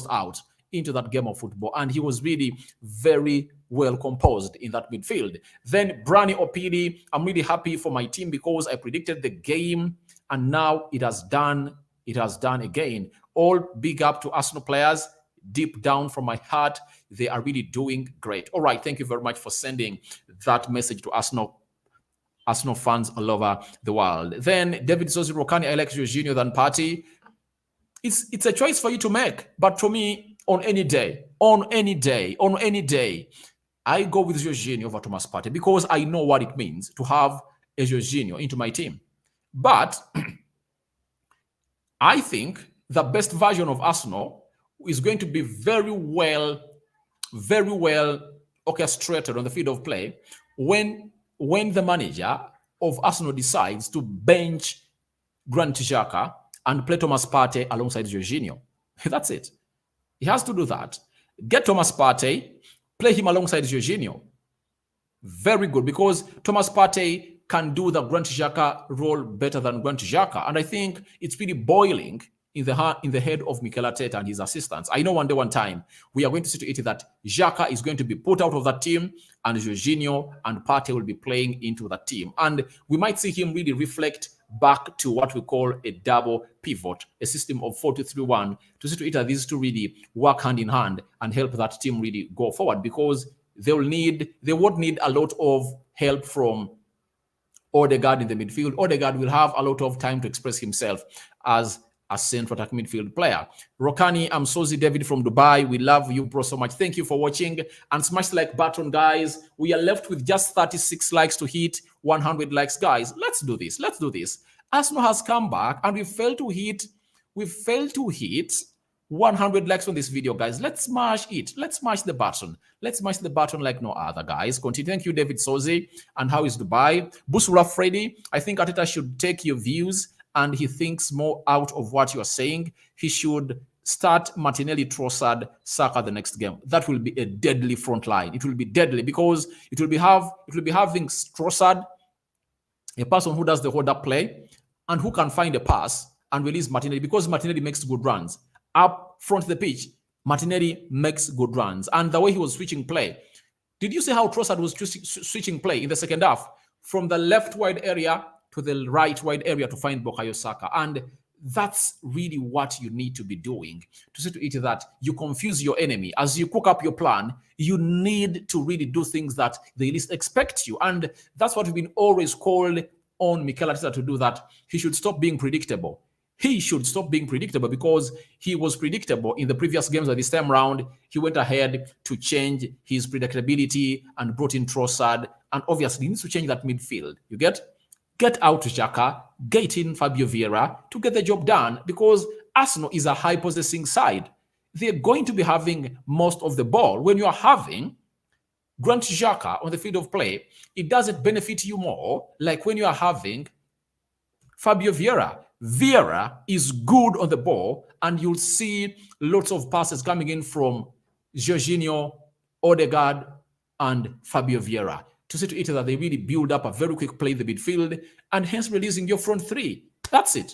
out into that game of football, and he was really very well composed in that midfield. Then Brani Opidi, I'm really happy for my team because I predicted the game, and now it has done again. All big up to Arsenal players. Deep down from my heart, they are really doing great. All right, thank you very much for sending that message to Arsenal fans all over the world. Then David Sozi Rokani, I like Jorginho than Partey. It's a choice for you to make, but for me, on any day, I go with Jorginho over Thomas Partey because I know what it means to have a Jorginho into my team. But I think the best version of Arsenal is going to be very well orchestrated on the field of play when the manager of Arsenal decides to bench Granit Xhaka and play Thomas Partey alongside Jorginho. That's it. He has to do that. Get Thomas Partey, play him alongside Jorginho. Very good, because Thomas Partey can do the Granit Xhaka role better than Granit Xhaka. And I think it's really boiling in the head of Mikel Arteta and his assistants. I know one day, one time, we are going to see to it that Xhaka is going to be put out of that team and Jorginho and Partey will be playing into that team. And we might see him really reflect back to what we call a double pivot, a system of 4-2-3-1, to see to it that these two really work hand in hand and help that team really go forward, because they won't need a lot of help from Odegaard in the midfield. Odegaard will have a lot of time to express himself as a central attack midfield player. Rokani Amsozi David from Dubai, we love you, bro, so much. Thank you for watching, and smash the like button, guys. We are left with just 36 likes to hit 100 likes, guys. Let's do this. Arsenal has come back, and we failed to hit 100 likes on this video, guys. Let's smash it. Let's smash the button. Let's smash the button like no other, guys. Continue. Thank you, David Sozi. And how is Dubai? Busura Freddy, I think Arteta should take your views and he thinks more out of what you are saying. He should start Martinelli, Trossard, Saka the next game. That will be a deadly front line. It will be deadly because it will be having Trossard, a person who does the hold-up play and who can find a pass and release Martinelli, because Martinelli makes good runs. Up front of the pitch, Martinelli makes good runs. And the way he was switching play, did you see how Trossard was switching play in the second half from the left wide area to the right wide area to find Bukayo Saka? And that's really what you need to be doing, to say to it that you confuse your enemy. As you cook up your plan, you need to really do things that they least expect you. And that's what we've been always called on Mikel Arteta to do, that he should stop being predictable. He should stop being predictable, because he was predictable in the previous games. Of this time round, he went ahead to change his predictability and brought in Trossard. And obviously, he needs to change that midfield. You get out Xhaka, get in Fabio Viera to get the job done, because Arsenal is a high possessing side. They're going to be having most of the ball. When you are having Granit Xhaka on the field of play, it doesn't benefit you more like when you are having Fabio Viera. Viera is good on the ball, and you'll see lots of passes coming in from Jorginho, Odegaard, and Fabio Viera, to see to it that they really build up a very quick play in the midfield, and hence releasing your front three. That's it.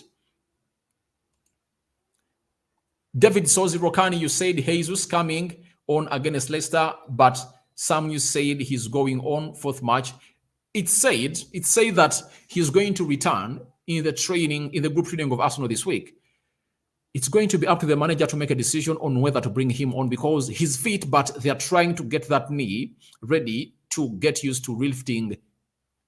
David Sozi Rokani, you said Jesus coming on against Leicester, but some you said he's going on fourth match. It said that he's going to return in the group training of Arsenal this week. It's going to be up to the manager to make a decision on whether to bring him on, because he's fit, but they're trying to get that knee ready to get used to lifting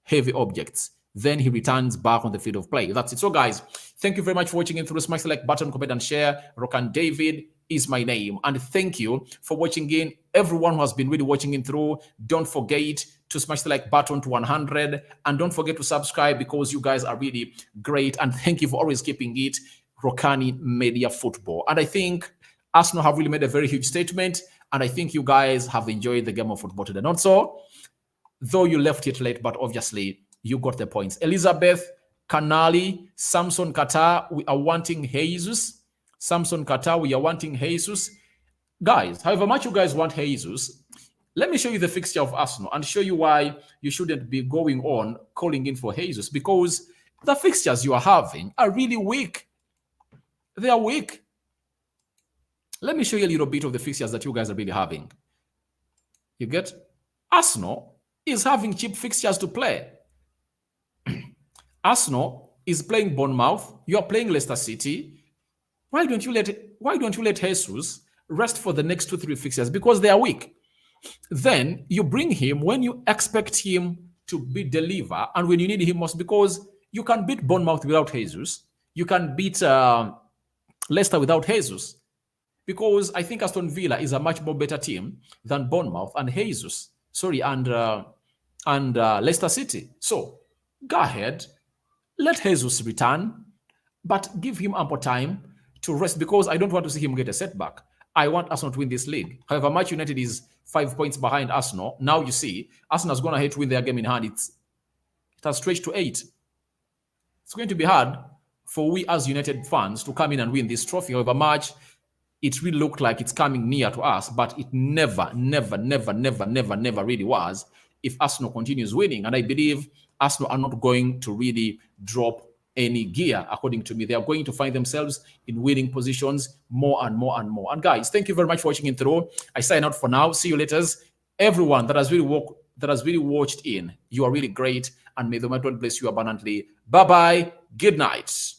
heavy objects. Then he returns back on the field of play. That's it. So, guys, thank you very much for watching in through. Smash the like button, comment, and share. Rokan David is my name. And thank you for watching in. Everyone who has been really watching in through, don't forget to smash the like button to 100. And don't forget to subscribe, because you guys are really great. And thank you for always keeping it Rokani Media Football. And I think Arsenal have really made a very huge statement. And I think you guys have enjoyed the game of football today. Not so, though you left it late, but obviously you got the points. Elizabeth Kanali, Samson Qatar, we are wanting Jesus. Samson Qatar, we are wanting Jesus. Guys, however much you guys want Jesus, let me show you the fixture of Arsenal and show you why you shouldn't be going on calling in for Jesus, because the fixtures you are having are really weak. They are weak. Let me show you a little bit of the fixtures that you guys are really having. You get? Arsenal is having cheap fixtures to play. Arsenal is playing Bournemouth. You are playing Leicester City. Why don't you let Jesus rest for the next 2-3 fixtures? Because they are weak. Then you bring him when you expect him to deliver and when you need him most, because you can beat Bournemouth without Jesus. You can beat Leicester without Jesus, because I think Aston Villa is a much more better team than Bournemouth and Leicester City. So go ahead, let Jesus return, but give him ample time to rest, because I don't want to see him get a setback. I want Arsenal to win this league. However much United is 5 points behind Arsenal, now you see Arsenal has gone ahead to win their game in hand. It has stretched to 8. It's going to be hard for we as United fans to come in and win this trophy. However much it really looked like it's coming near to us, but it never really was if Arsenal continues winning. And I believe Arsenal are not going to really drop any gear, according to me. They are going to find themselves in winning positions more and more and more. And guys, thank you very much for watching in through. I sign out for now. See you later. Everyone that has really watched in, you are really great, and may the Lord bless you abundantly. Bye bye. Good night.